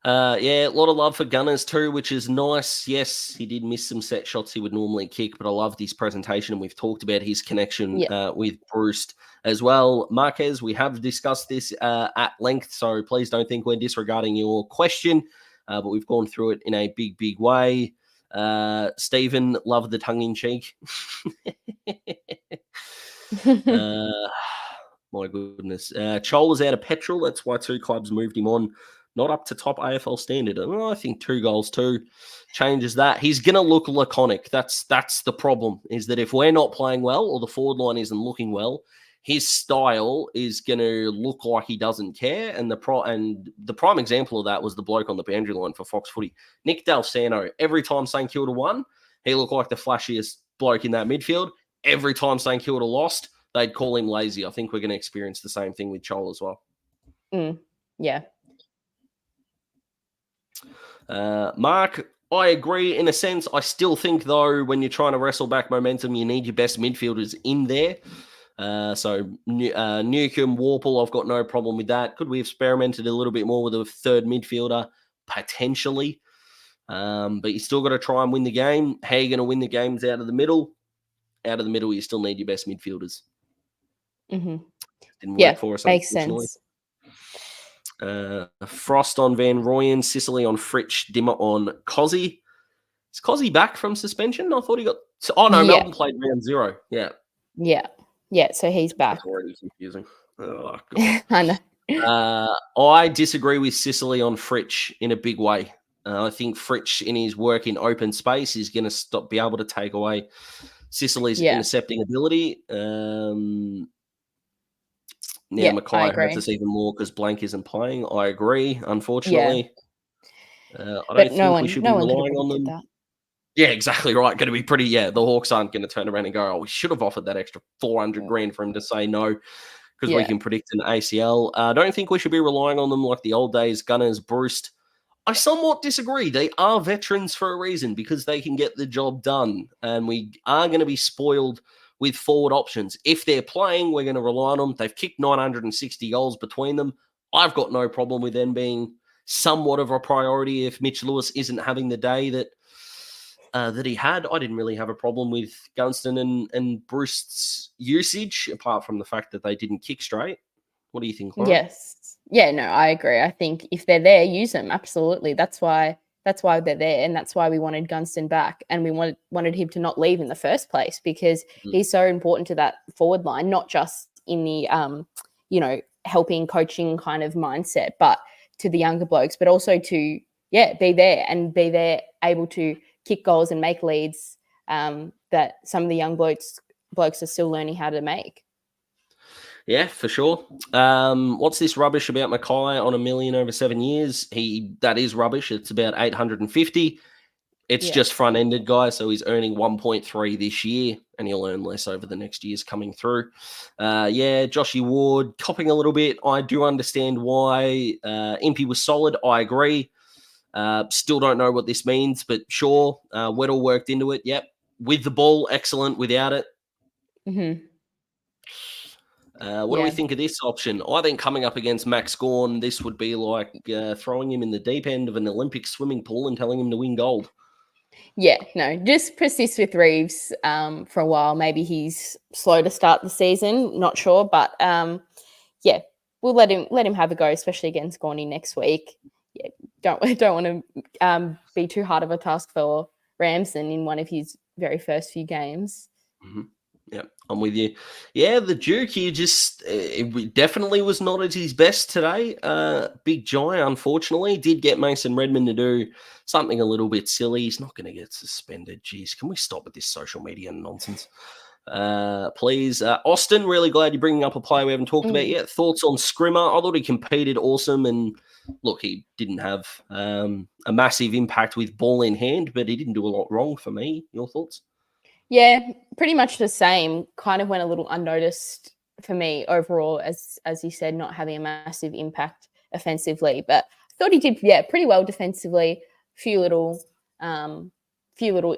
A lot of love for Gunners too, which is nice. Yes, he did miss some set shots he would normally kick, but I loved his presentation, and we've talked about his connection with Bruce as well. Marquez, we have discussed this at length, so please don't think we're disregarding your question, but we've gone through it in a big, big way. Stephen, love the tongue-in-cheek. My goodness. Chol is out of petrol. That's why 2 clubs moved him on. Not up to top AFL standard. I think 2 goals too changes that. He's going to look laconic. That's the problem, is that if we're not playing well or the forward line isn't looking well, his style is going to look like he doesn't care. And the prime example of that was the bloke on the boundary line for Fox Footy, Nick Dalsano. Every time St Kilda won, he looked like the flashiest bloke in that midfield. Every time St Kilda lost, they'd call him lazy. I think we're going to experience the same thing with Chol as well. Yeah. Mark, I agree in a sense. I still think, though, when you're trying to wrestle back momentum, you need your best midfielders in there. So Newcomb, Warple, I've got no problem with that. Could we have experimented a little bit more with a third midfielder? Potentially. But you still got to try and win the game. How are you going to win the games out of the middle? Out of the middle, you still need your best midfielders. Mm-hmm. Didn't work for us. Makes sense. Frost on Van Rooyen, Sicily on Fritsch, Dimmer on Cozzy. Is Cozzy back from suspension? I thought he got... Oh, no, Melbourne played round 0. Yeah. Yeah, so he's back. That's already confusing. Oh, God. I know. I disagree with Sicily on Fritsch in a big way. I think Fritsch, in his work in open space, is going to be able to take away Sicily's intercepting ability. Mackay hurts us even more because Blank isn't playing. I agree, unfortunately. I don't think we should be relying on them. That. Yeah, exactly right. Going to be pretty, the Hawks aren't going to turn around and go, oh, we should have offered that extra 400 grand for him to say no, because we can predict an ACL. I don't think we should be relying on them like the old days, Gunners, Bruce. I somewhat disagree. They are veterans for a reason, because they can get the job done, and we are going to be spoiled with forward options. If they're playing, we're going to rely on them. They've kicked 960 goals between them. I've got no problem with them being somewhat of a priority if Mitch Lewis isn't having the day that he had. I didn't really have a problem with Gunston and Bruce's usage, apart from the fact that they didn't kick straight. What do you think, Lauren? Yes. Yeah, no, I agree. I think if they're there, use them. Absolutely. That's why they're there, and that's why we wanted Gunston back, and we wanted him to not leave in the first place, because he's so important to that forward line, not just in the helping coaching kind of mindset, but to the younger blokes, but also to be there able to kick goals and make leads that some of the young blokes are still learning how to make. Yeah, for sure. What's this rubbish about Mackay on $1 million over 7 years? That is rubbish. It's about 850. It's just front-ended, guys, so he's earning 1.3 this year, and he'll earn less over the next years coming through. Joshy Ward copping a little bit. I do understand why. Impey was solid. I agree. Still don't know what this means, but sure. Weddle worked into it. Yep. With the ball, excellent. Without it. Mm-hmm. What do we think of this option? I think coming up against Max Gawn, this would be like throwing him in the deep end of an Olympic swimming pool and telling him to win gold. Yeah, no, just persist with Reeves for a while. Maybe he's slow to start the season, not sure, but we'll let him have a go, especially against Gawney next week. Yeah, don't want to be too hard of a task for Ramsden in one of his very first few games. Mm-hmm. Yeah, I'm with you. Yeah, the Duke here just it definitely was not at his best today. Big Jai, unfortunately, did get Mason Redmond to do something a little bit silly. He's not going to get suspended. Jeez, can we stop with this social media nonsense? Please. Austin, really glad you're bringing up a player we haven't talked about yet. Thoughts on Scrimmer? I thought he competed awesome, and look, he didn't have a massive impact with ball in hand, but he didn't do a lot wrong for me. Your thoughts? Yeah, pretty much the same. Kind of went a little unnoticed for me overall, as you said, not having a massive impact offensively. But I thought he did, pretty well defensively. Few little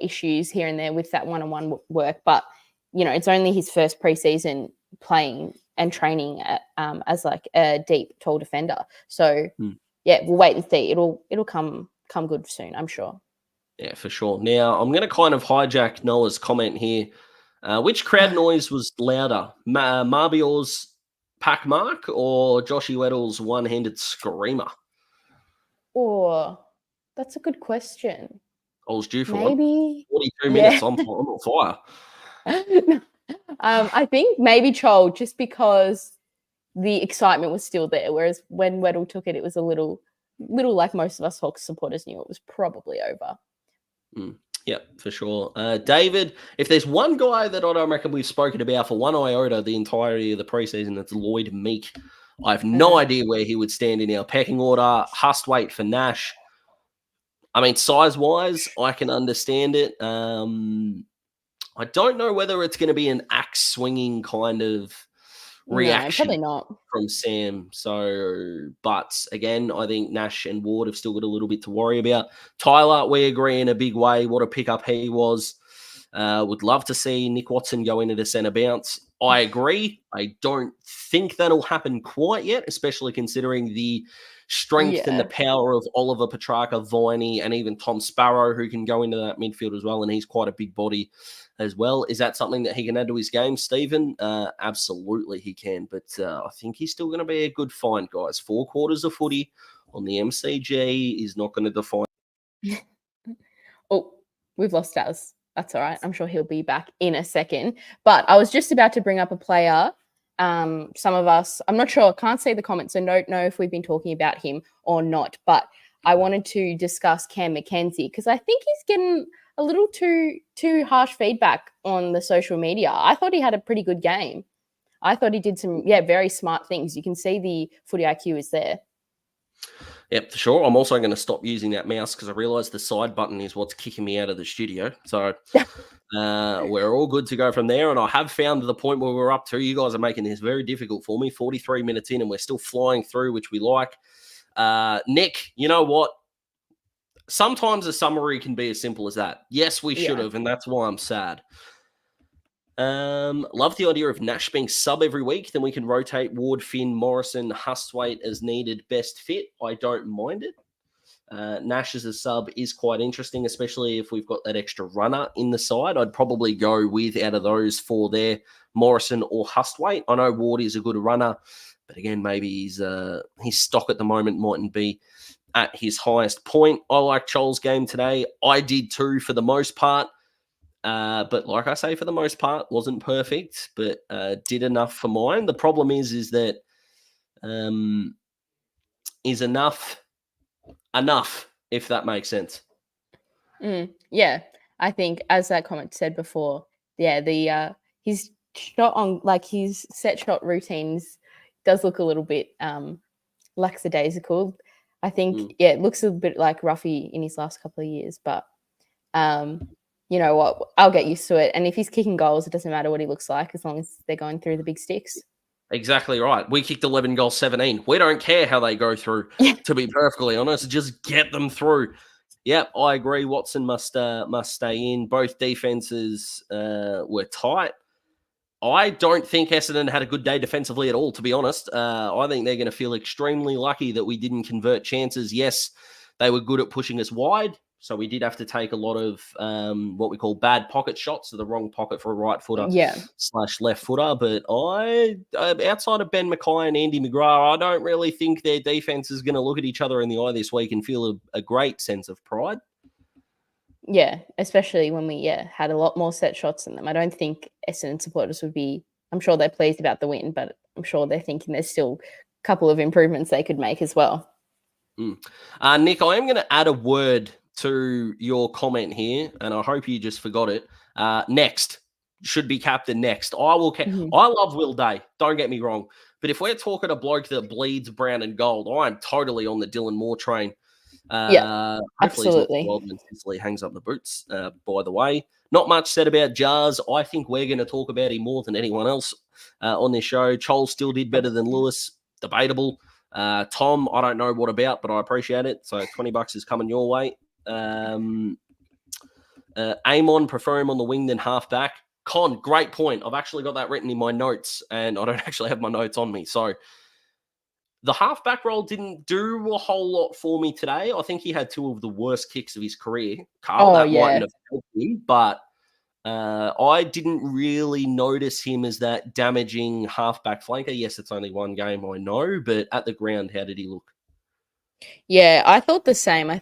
issues here and there with that one-on-one work. But it's only his first preseason playing and training as like a deep, tall defender. So we'll wait and see. It'll come good soon, I'm sure. Yeah, for sure. Now, I'm going to kind of hijack Noah's comment here. Which crowd noise was louder? Marbior's pack mark or Joshy Weddle's one-handed screamer? Oh, that's a good question. I was due for maybe 42 minutes. I'm on fire. I think maybe Chol, just because the excitement was still there. Whereas when Weddle took it, it was a little like most of us Hawks supporters knew it was probably over. Yeah, for sure. David, if there's one guy that I don't reckon we've spoken about for one iota the entirety of the preseason, that's Lloyd Meek. I have no idea where he would stand in our pecking order. Hustwaite for Nash. I mean, size-wise, I can understand it. I don't know whether it's going to be an axe-swinging kind of reaction probably not from Sam. So, but again, I think Nash and Ward have still got a little bit to worry about. Tyler, we agree in a big way. What a pickup he was. Would love to see Nick Watson go into the centre bounce. I agree. I don't think that'll happen quite yet, especially considering the strength and the power of Oliver Petrarca, Viney, and even Tom Sparrow, who can go into that midfield as well, and he's quite a big body as well. Is that something that he can add to his game, Stephen? Absolutely he can, but I think he's still going to be a good find, guys. 4 quarters of footy on the MCG is not going to define. Oh, we've lost Daz. That's all right. I'm sure he'll be back in a second. But I was just about to bring up a player. Some of us, I'm not sure, can't see the comments, so don't know if we've been talking about him or not. But I wanted to discuss Cam McKenzie because I think he's getting a little too harsh feedback on the social media. I thought he had a pretty good game. I thought he did some, very smart things. You can see the footy IQ is there. Yep, for sure. I'm also going to stop using that mouse because I realised the side button is what's kicking me out of the studio. So we're all good to go from there. And I have found the point where we're up to. You guys are making this very difficult for me. 43 minutes in and we're still flying through, which we like. Nick, you know what? Sometimes a summary can be as simple as that. Yes, we should have, and that's why I'm sad. Love the idea of Nash being sub every week. Then we can rotate Ward, Finn, Morrison, Hustwaite as needed, best fit. I don't mind it. Nash as a sub is quite interesting, especially if we've got that extra runner in the side. I'd probably go with, out of those 4 there, Morrison or Hustwaite. I know Ward is a good runner, but again, maybe his stock at the moment mightn't be at his highest point. I like Chol's game today. I did too for the most part. But like I say, for the most part, wasn't perfect, but did enough for mine. The problem is that is enough, if that makes sense. Yeah, I think as that comment said before, his shot on, like, his set shot routines does look a little bit lackadaisical. I think, it looks a bit like Ruffy in his last couple of years, but you know what? I'll get used to it. And if he's kicking goals, it doesn't matter what he looks like as long as they're going through the big sticks. Exactly right. We kicked 11 goals, 17. We don't care how they go through, to be perfectly honest. Just get them through. Yep, I agree. Watson must stay in. Both defenses were tight. I don't think Essendon had a good day defensively at all, to be honest. I think they're going to feel extremely lucky that we didn't convert chances. Yes, they were good at pushing us wide. So we did have to take a lot of what we call bad pocket shots, so the wrong pocket for a right footer / left footer. But outside of Ben Mackay and Andy McGrath, I don't really think their defense is going to look at each other in the eye this week and feel a great sense of pride. Yeah, especially when we had a lot more set shots in them. I don't think Essendon supporters would be. I'm sure they're pleased about the win, but I'm sure they're thinking there's still a couple of improvements they could make as well. Nick, I am going to add a word to your comment here, and I hope you just forgot it. Next should be captain next. I will. I love Will Day. Don't get me wrong, but if we're talking a bloke that bleeds brown and gold, I am totally on the Dylan Moore train. Yeah, hopefully absolutely. He's not Wildman since he hangs up the boots. By the way, not much said about Jars. I think we're going to talk about him more than anyone else on this show. Chol still did better than Lewis. Debatable. Tom, I don't know what about, but I appreciate it. So $20 is coming your way. Amon, prefer him on the wing than halfback. Con, great point. I've actually got that written in my notes, and I don't actually have my notes on me. So the halfback role didn't do a whole lot for me today. I think he had two of the worst kicks of his career. Carl, that mightn't have helped him, but I didn't really notice him as that damaging halfback flanker. Yes, it's only one game, I know, but at the ground, how did he look? Yeah, I thought the same. I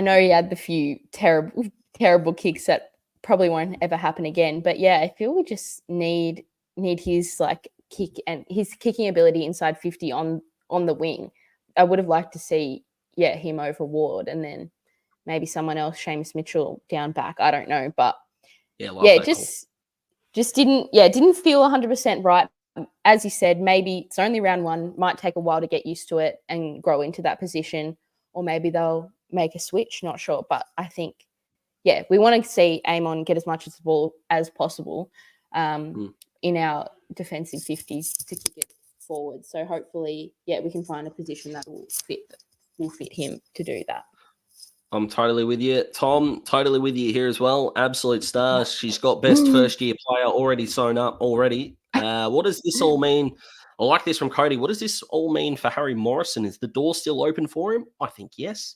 know he had the few terrible kicks that probably won't ever happen again. But yeah, I feel we just need his kick and his kicking ability inside 50 on the wing. I would have liked to see him over Ward, and then maybe someone else, Seamus Mitchell, down back. I don't know, but just didn't feel 100% right. As you said, maybe it's only round one, might take a while to get used to it and grow into that position, or maybe they'll make a switch, not sure. But I think, we want to see Amon get as much of the ball as possible in our defensive 50s to kick it forward. So hopefully, we can find a position that will fit him to do that. I'm totally with you. Tom, totally with you here as well. Absolute star. She's got best first-year player already sewn up already. What does this all mean? I like this from Cody. What does this all mean for Harry Morrison? Is the door still open for him? I think yes.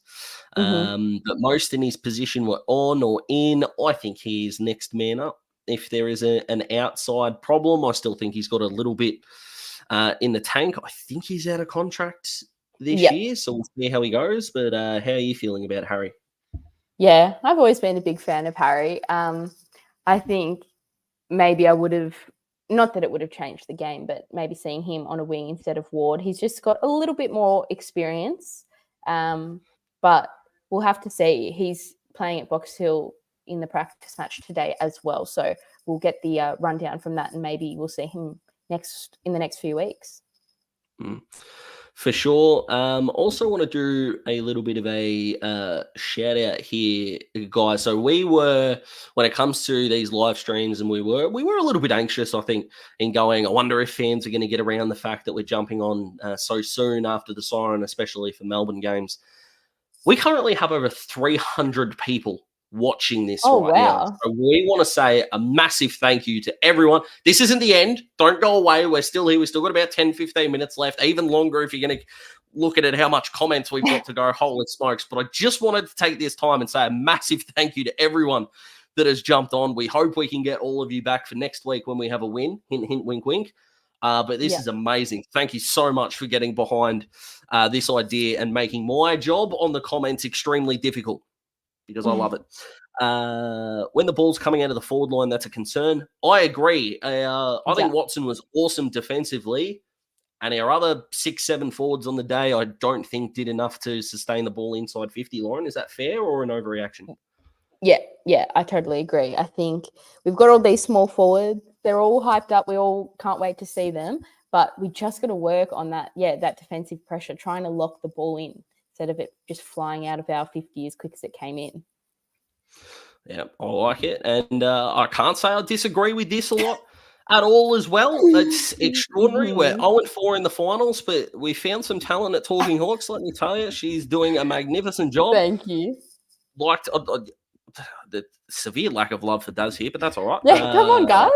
But most in his position were on or in. I think he's next man up. If there is an outside problem, I still think he's got a little bit in the tank. I think he's out of contract this year, so we'll see how he goes. But how are you feeling about Harry? Yeah, I've always been a big fan of Harry. I think maybe I would have, not that it would have changed the game, but maybe seeing him on a wing instead of Ward. He's just got a little bit more experience. But we'll have to see. He's playing at Box Hill in the practice match today as well. So we'll get the rundown from that, and maybe we'll see him in the next few weeks. For sure. Also want to do a little bit of a shout out here, guys. So we were, when it comes to these live streams, and we were a little bit anxious, I think, in going, I wonder if fans are going to get around the fact that we're jumping on so soon after the siren, especially for Melbourne games. We currently have over 300 people watching this now. So we want to say a massive thank you to everyone. This isn't the end. Don't go away. We're still here. We've still got about 10, 15 minutes left, even longer if you're going to look at it, how much comments we've got to go. Holy smokes. But I just wanted to take this time and say a massive thank you to everyone that has jumped on. We hope we can get all of you back for next week when we have a win. Hint, hint, wink, wink. But this is amazing. Thank you so much for getting behind this idea and making my job on the comments extremely difficult, because I love it. When the ball's coming out of the forward line, that's a concern. I agree. I think Watson was awesome defensively, and our other 6-7 forwards on the day, I don't think did enough to sustain the ball inside 50. Lauren, is that fair or an overreaction? Yeah, I totally agree. I think we've got all these small forwards. They're all hyped up. We all can't wait to see them. But we just got to work on that, that defensive pressure, trying to lock the ball in instead of it just flying out of our 50 as quick as it came in. Yeah, I like it. And I can't say I disagree with this a lot at all as well. It's extraordinary. We're 0-4 in the finals, but we found some talent at Talking Hawks, let me tell you. She's doing a magnificent job. Thank you. Liked the severe lack of love for Daz here, but that's all right. Yeah, come on, guys.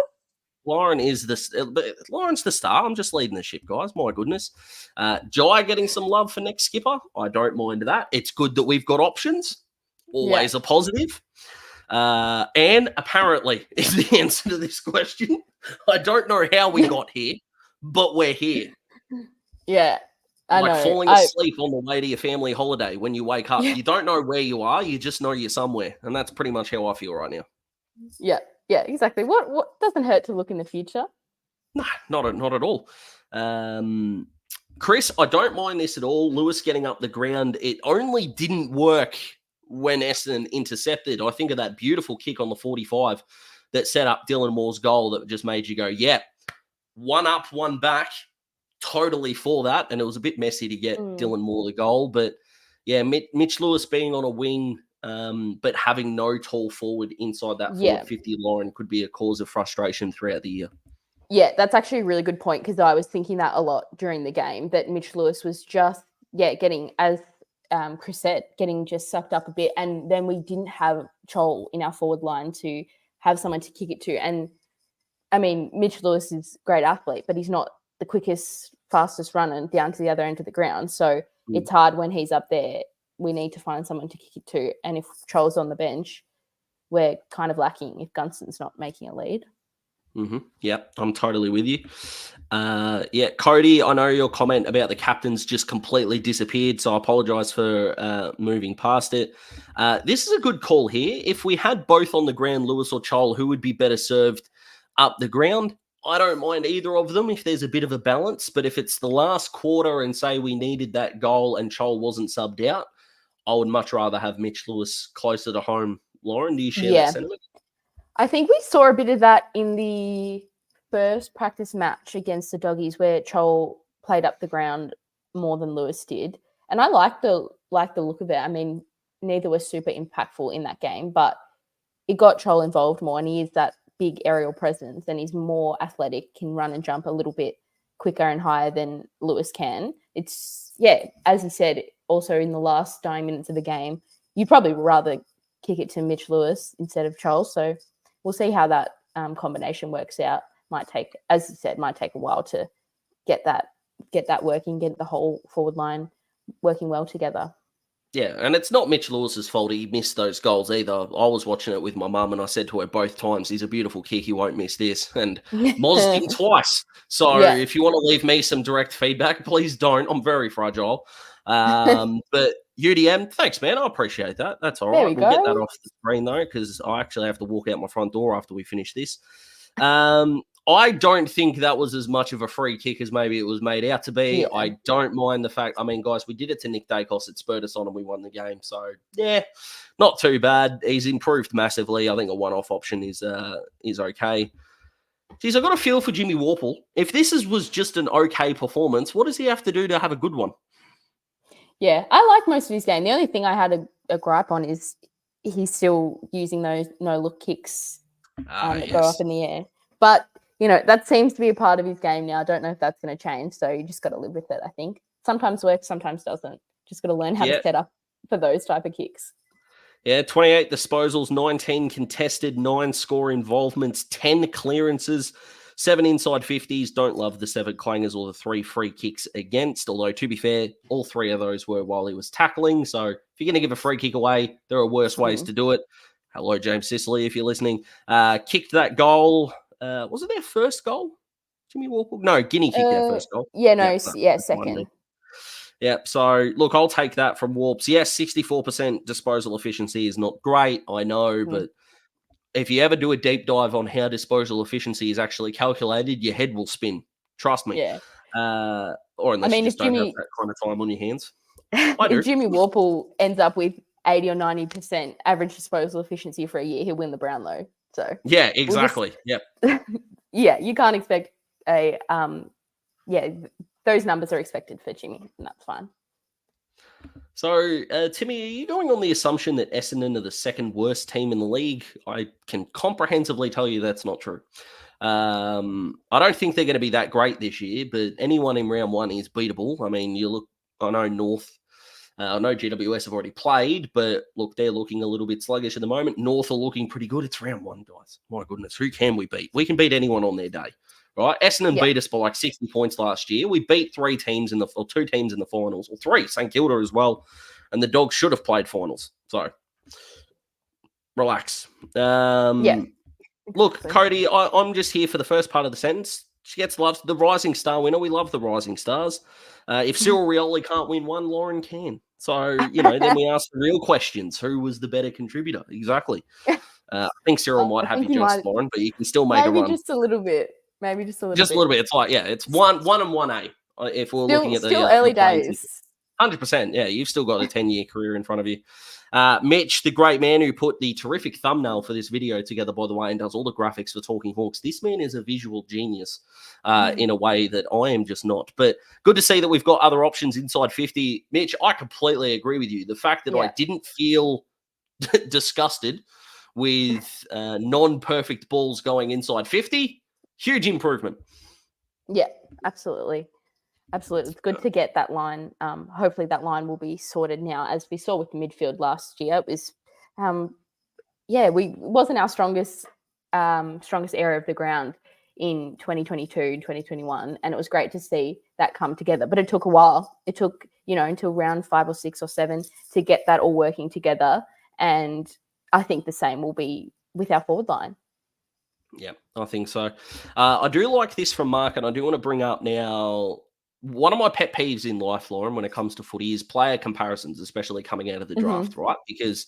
Lauren's the star. I'm just leading the ship, guys. My goodness. Jai getting some love for next skipper. I don't mind that. It's good that we've got options. Always a positive. And apparently is the answer to this question. I don't know how we got here, but we're here. Yeah. I like know. falling asleep on the way to your family holiday when you wake up. Yeah. You don't know where you are. You just know you're somewhere. And that's pretty much how I feel right now. Yeah, exactly. What doesn't hurt to look in the future? No, not at all. Chris, I don't mind this at all. Lewis getting up the ground. It only didn't work when Essendon intercepted. I think of that beautiful kick on the 45 that set up Dylan Moore's goal that just made you go, yeah, one up, one back. Totally for that. And it was a bit messy to get Dylan Moore the goal. But yeah, Mitch Lewis being on a wing, but having no tall forward inside that forward 50 line could be a cause of frustration throughout the year. Yeah, that's actually a really good point, because I was thinking that a lot during the game, that Mitch Lewis was just, getting, as Chris said, getting just sucked up a bit. And then we didn't have Chol in our forward line to have someone to kick it to. And I mean, Mitch Lewis is a great athlete, but he's not the quickest, fastest runner down to the other end of the ground. So it's hard when he's up there. We need to find someone to kick it to. And if Chol's on the bench, we're kind of lacking if Gunston's not making a lead. Yeah, I'm totally with you. Cody, I know your comment about the captains just completely disappeared, so I apologise for moving past it. This is a good call here. If we had both on the ground, Lewis or Chol, who would be better served up the ground? I don't mind either of them if there's a bit of a balance, but if it's the last quarter and say we needed that goal and Chol wasn't subbed out, I would much rather have Mitch Lewis closer to home. Lauren, do you share that sentiment? I think we saw a bit of that in the first practice match against the Doggies, where Chol played up the ground more than Lewis did. And I like the look of it. I mean, neither were super impactful in that game, but it got Chol involved more, and he is that big aerial presence, and he's more athletic, can run and jump a little bit quicker and higher than Lewis can. It's, as you said, also in the last 9 minutes of the game, you'd probably rather kick it to Mitch Lewis instead of Chol. So we'll see how that combination works out. Might take, as you said, a while to get that working, get the whole forward line working well together. Yeah, and it's not Mitch Lewis's fault he missed those goals either. I was watching it with my mum, and I said to her both times, he's a beautiful kick, he won't miss this. And mozzed him twice. So if you want to leave me some direct feedback, please don't. I'm very fragile. But UDM, thanks, man. I appreciate that. That's all right. We'll get that off the screen, though, because I actually have to walk out my front door after we finish this. I don't think that was as much of a free kick as maybe it was made out to be. Yeah. I don't mind the fact, I mean, guys, we did it to Nick Dacos. It spurred us on and we won the game. So, yeah, not too bad. He's improved massively. I think a one-off option is okay. Geez, I've got a feel for Jimmy Worpel. If this was just an okay performance, what does he have to do to have a good one? Yeah, I like most of his game. The only thing I had a gripe on is he's still using those no-look kicks that go up in the air. But, you know, that seems to be a part of his game now. I don't know if that's going to change, so you just got to live with it, I think. Sometimes works, sometimes doesn't. Just got to learn how to set up for those type of kicks. Yeah, 28 disposals, 19 contested, 9 score involvements, 10 clearances, 7 inside 50s. Don't love the 7 clangers or the 3 free kicks against. Although, to be fair, all 3 of those were while he was tackling. So if you're going to give a free kick away, there are worse ways to do it. Hello, James Sicily, if you're listening. Kicked that goal. Was it their first goal? Jimmy Worpel? No, Guinea kicked their first goal. Second. Yeah, so look, I'll take that from Warps. Yes, 64% disposal efficiency is not great, I know, but if you ever do a deep dive on how disposal efficiency is actually calculated, your head will spin. Trust me. Yeah. Or unless you just don't have that kind of time on your hands. If Jimmy Worpel ends up with 80 or 90% average disposal efficiency for a year, he'll win the Brownlow. So yeah, exactly. Yeah, you can't expect those numbers are expected for Jimmy, and that's fine. So, Timmy, are you going on the assumption that Essendon are the second worst team in the league? I can comprehensively tell you that's not true. I don't think they're going to be that great this year, but anyone in round 1 is beatable. I mean, I know North, I know GWS have already played, but look, they're looking a little bit sluggish at the moment. North are looking pretty good. It's round 1, guys. My goodness, who can we beat? We can beat anyone on their day. Right, Essendon beat us by like 60 points last year. We beat 2 teams in the finals, or 3, St Kilda as well, and the Dogs should have played finals. So, relax. Look, Cody, I'm just here for the first part of the sentence. She gets loved. The Rising Star winner. We love the Rising Stars. If Cyril Rioli can't win one, Lauren can. So, then we ask the real questions. Who was the better contributor? Exactly. I think Cyril might have you just, Lauren, but you can still make a run. Maybe just a little bit. Just a little bit. It's like, it's 1 and 1A. If we're looking at the early days. 100%. Yeah, you've still got a 10-year career in front of you. Mitch, the great man who put the terrific thumbnail for this video together, by the way, and does all the graphics for Talking Hawks. This man is a visual genius in a way that I am just not. But good to see that we've got other options inside 50. Mitch, I completely agree with you. The fact that I didn't feel disgusted with non-perfect balls going inside 50, huge improvement. Yeah, absolutely. Absolutely. It's good to get that line. Hopefully that line will be sorted now. As we saw with the midfield last year, it was, it wasn't our strongest area of the ground in 2022 and 2021. And it was great to see that come together. But it took a while. It took, until round 5 or 6 or 7 to get that all working together. And I think the same will be with our forward line. Yeah, I think so. I do like this from Mark, and I do want to bring up now one of my pet peeves in life, Lauren, when it comes to footy is player comparisons, especially coming out of the draft, right? Because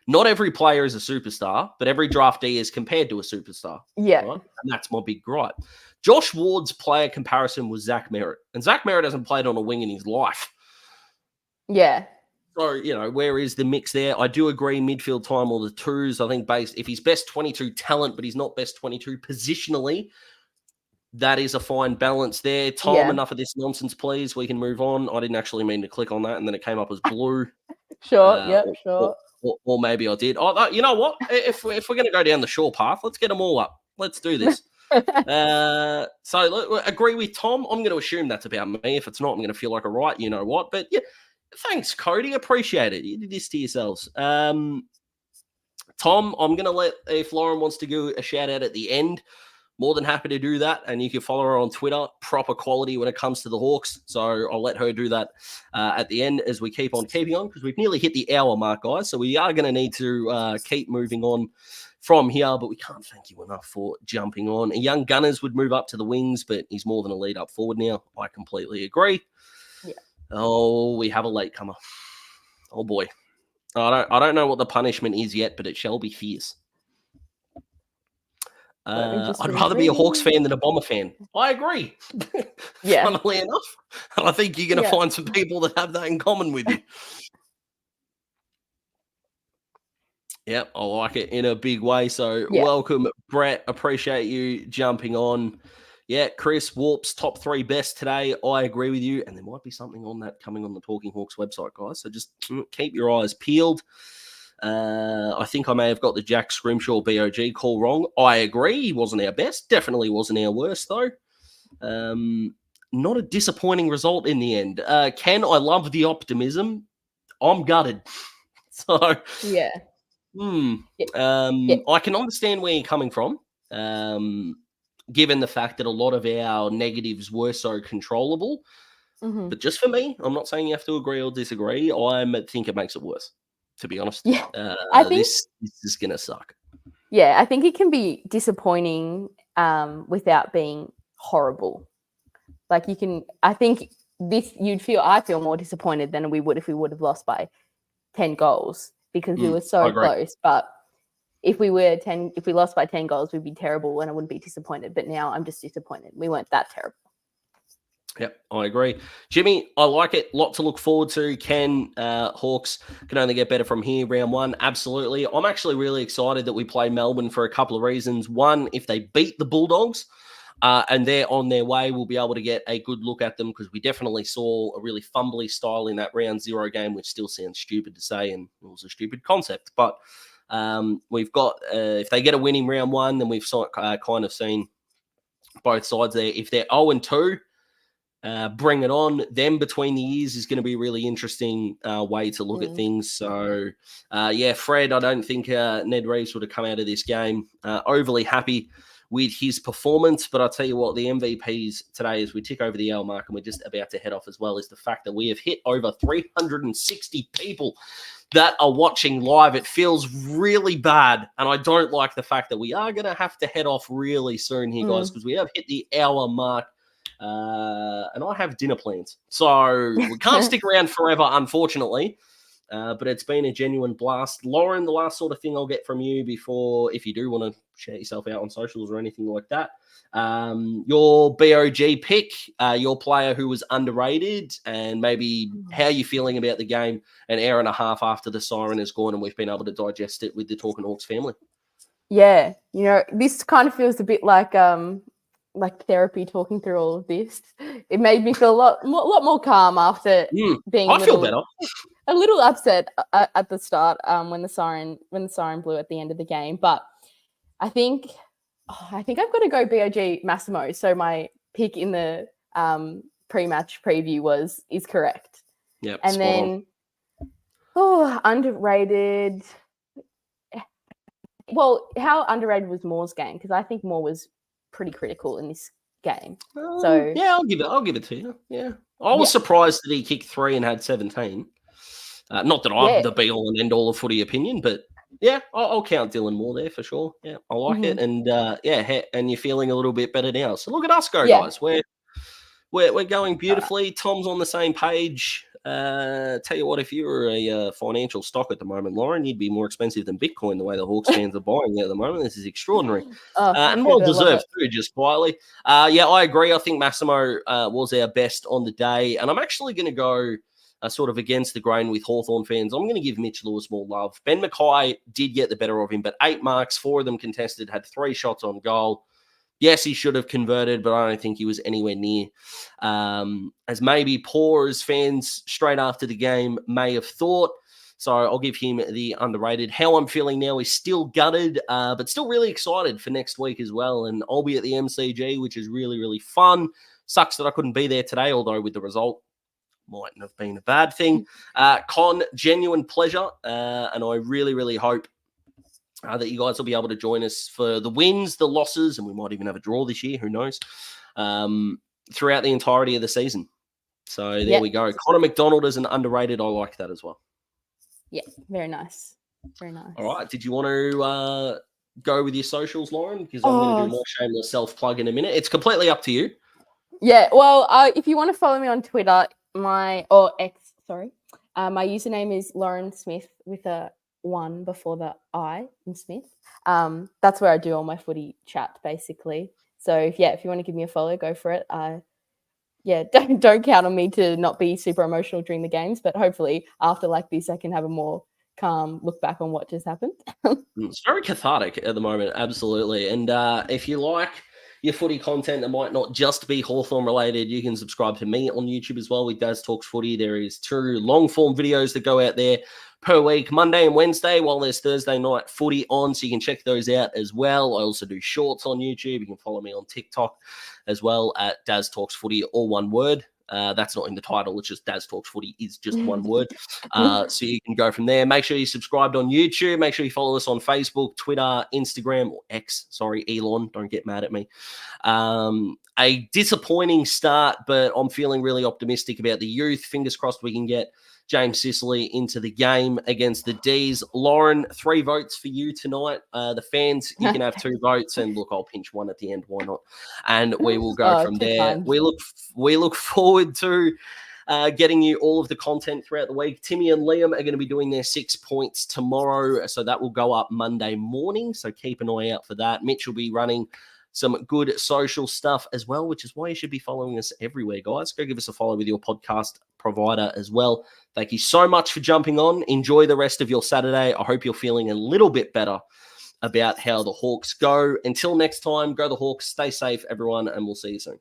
not every player is a superstar, but every draftee is compared to a superstar. Yeah. Right? And that's my big gripe. Josh Ward's player comparison was Zach Merritt, and Zach Merritt hasn't played on a wing in his life. Yeah. So, where is the mix there? I do agree midfield time or the twos. I think if he's best 22 talent, but he's not best 22 positionally, that is a fine balance there. Tom, enough of this nonsense, please. We can move on. I didn't actually mean to click on that, and then it came up as blue. Sure, sure. Or maybe I did. Oh, you know what? If we're going to go down the shore path, let's get them all up. Let's do this. So agree with Tom. I'm going to assume that's about me. If it's not, I'm going to feel like a right, you know what. But yeah, thanks, Cody. Appreciate it. You did this to yourselves. Tom, I'm going to let, if Lauren wants to go a shout out at the end, more than happy to do that. And you can follow her on Twitter, proper quality when it comes to the Hawks. So I'll let her do that at the end as we keep on keeping on, because we've nearly hit the hour mark, guys. So we are going to need to keep moving on from here, but we can't thank you enough for jumping on. A young Gunners would move up to the wings, but he's more than a lead up forward now. I completely agree. Yeah. Oh, we have a latecomer. Oh boy. I don't know what the punishment is yet, but it shall be fierce. I'd rather be a Hawks fan than a Bomber fan. I agree. Yeah. Funnily enough. And I think you're going to find some people that have that in common with you. Yep, I like it in a big way. So welcome, Brett. Appreciate you jumping on. Yeah, Chris, Warp's top 3 best today. I agree with you. And there might be something on that coming on the Talking Hawks website, guys. So just keep your eyes peeled. I think I may have got the Jack Scrimshaw BOG call wrong. I agree. He wasn't our best. Definitely wasn't our worst, though. Not a disappointing result in the end. Ken, I love the optimism. I'm gutted. So, yeah. I can understand where you're coming from, given the fact that a lot of our negatives were so controllable. Mm-hmm. But just for me, I'm not saying you have to agree or disagree. I think it makes it worse, to be honest. Yeah, I think this is going to suck. Yeah, I think it can be disappointing without being horrible. Like I feel more disappointed than we would if we would have lost by 10 goals because we were so close. But if we lost by 10 goals, we'd be terrible and I wouldn't be disappointed. But now I'm just disappointed. We weren't that terrible. Yep, I agree. Jimmy, I like it. Lot to look forward to. Ken, Hawks can only get better from here. Round 1, absolutely. I'm actually really excited that we play Melbourne for a couple of reasons. One, if they beat the Bulldogs and they're on their way, we'll be able to get a good look at them because we definitely saw a really fumbly style in that round 0 game, which still sounds stupid to say and it was a stupid concept. But we've got, if they get a win in round 1, then we've kind of seen both sides there. If they're 0-2, bring it on. Them between the years is going to be a really interesting way to look at things. So, Fred, I don't think Ned Reeves would have come out of this game overly happy with his performance. But I'll tell you what, the MVPs today, as we tick over the hour mark and we're just about to head off as well, is the fact that we have hit over 360 people that are watching live. It feels really bad, and I don't like the fact that we are going to have to head off really soon here, guys, because we have hit the hour mark, and I have dinner plans. So we can't stick around forever, unfortunately. But it's been a genuine blast. Lauren, the last sort of thing I'll get from you before, if you do want to shout yourself out on socials or anything like that, your BOG pick, your player who was underrated, and maybe how you're feeling about the game an hour and a half after the siren has gone and we've been able to digest it with the Talking Hawks family. Yeah, this kind of feels a bit like therapy talking through all of this. It made me feel a lot more calm after being I feel better. A little upset at the start when the siren blew at the end of the game, but I think I've got to go BOG Massimo. So my pick in the pre-match preview is correct. Yep. And then underrated. Well, how underrated was Moore's game? Because I think Moore was pretty critical in this game. So yeah, I'll give it to you. Yeah, I was surprised that he kicked 3 and had 17. Not that I'm the be-all and end-all of footy opinion, but yeah, I'll count Dylan Moore there for sure. Yeah, I like it, and and you're feeling a little bit better now. So look at us go, guys. We're going beautifully. Tom's on the same page. Tell you what, if you were a financial stock at the moment, Lauren, you'd be more expensive than Bitcoin the way the Hawks fans are buying at the moment. This is extraordinary. And well deserved too, just quietly. Yeah, I agree. I think Massimo was our best on the day, and I'm actually going to go sort of against the grain with Hawthorn fans. I'm going to give Mitch Lewis more love. Ben Mackay did get the better of him, but 8 marks, 4 of them contested, had 3 shots on goal. Yes, he should have converted, but I don't think he was anywhere near as maybe poor as fans straight after the game may have thought. So I'll give him the underrated. How I'm feeling now is still gutted, but still really excited for next week as well. And I'll be at the MCG, which is really, really fun. Sucks that I couldn't be there today, although with the result, mightn't have been a bad thing. Con, genuine pleasure. And I really, really hope that you guys will be able to join us for the wins, the losses, and we might even have a draw this year. Who knows? Throughout the entirety of the season. So there we go. Connor McDonald is an underrated. I like that as well. Yeah, very nice. Very nice. All right. Did you want to go with your socials, Lauren? Because I'm going to do my shameless self-plug in a minute. It's completely up to you. Yeah, well, if you want to follow me on Twitter, my username is Lauren Smith with a 1 before the I in Smith. That's where I do all my footy chat, basically. So if you want to give me a follow, go for it. Don't count on me to not be super emotional during the games, but hopefully after like this, I can have a more calm look back on what just happened. It's very cathartic at the moment, absolutely. And if you like your footy content that might not just be Hawthorn related, you can subscribe to me on YouTube as well with Daz Talks Footy. There is 2 long-form videos that go out there per week, Monday and Wednesday, while there's Thursday night footy on, so you can check those out as well. I also do shorts on YouTube. You can follow me on TikTok as well at Daz Talks Footy, all one word. That's not in the title. It's just Daz Talks Footy is just one word. So you can go from there. Make sure you're subscribed on YouTube. Make sure you follow us on Facebook, Twitter, Instagram, or X. Sorry, Elon. Don't get mad at me. A disappointing start, but I'm feeling really optimistic about the youth. Fingers crossed we can get James Sicily into the game against the D's. Lauren, 3 votes for you tonight. The fans, you can have 2 votes, and look, I'll pinch 1 at the end. Why not? And we will go from there. We look forward to getting you all of the content throughout the week. Timmy and Liam are going to be doing their 6 points tomorrow, so that will go up Monday morning. So keep an eye out for that. Mitch will be running some good social stuff as well, which is why you should be following us everywhere, guys. Go give us a follow with your podcast provider as well. Thank you so much for jumping on. Enjoy the rest of your Saturday. I hope you're feeling a little bit better about how the Hawks go. Until next time, go the Hawks. Stay safe, everyone, and we'll see you soon.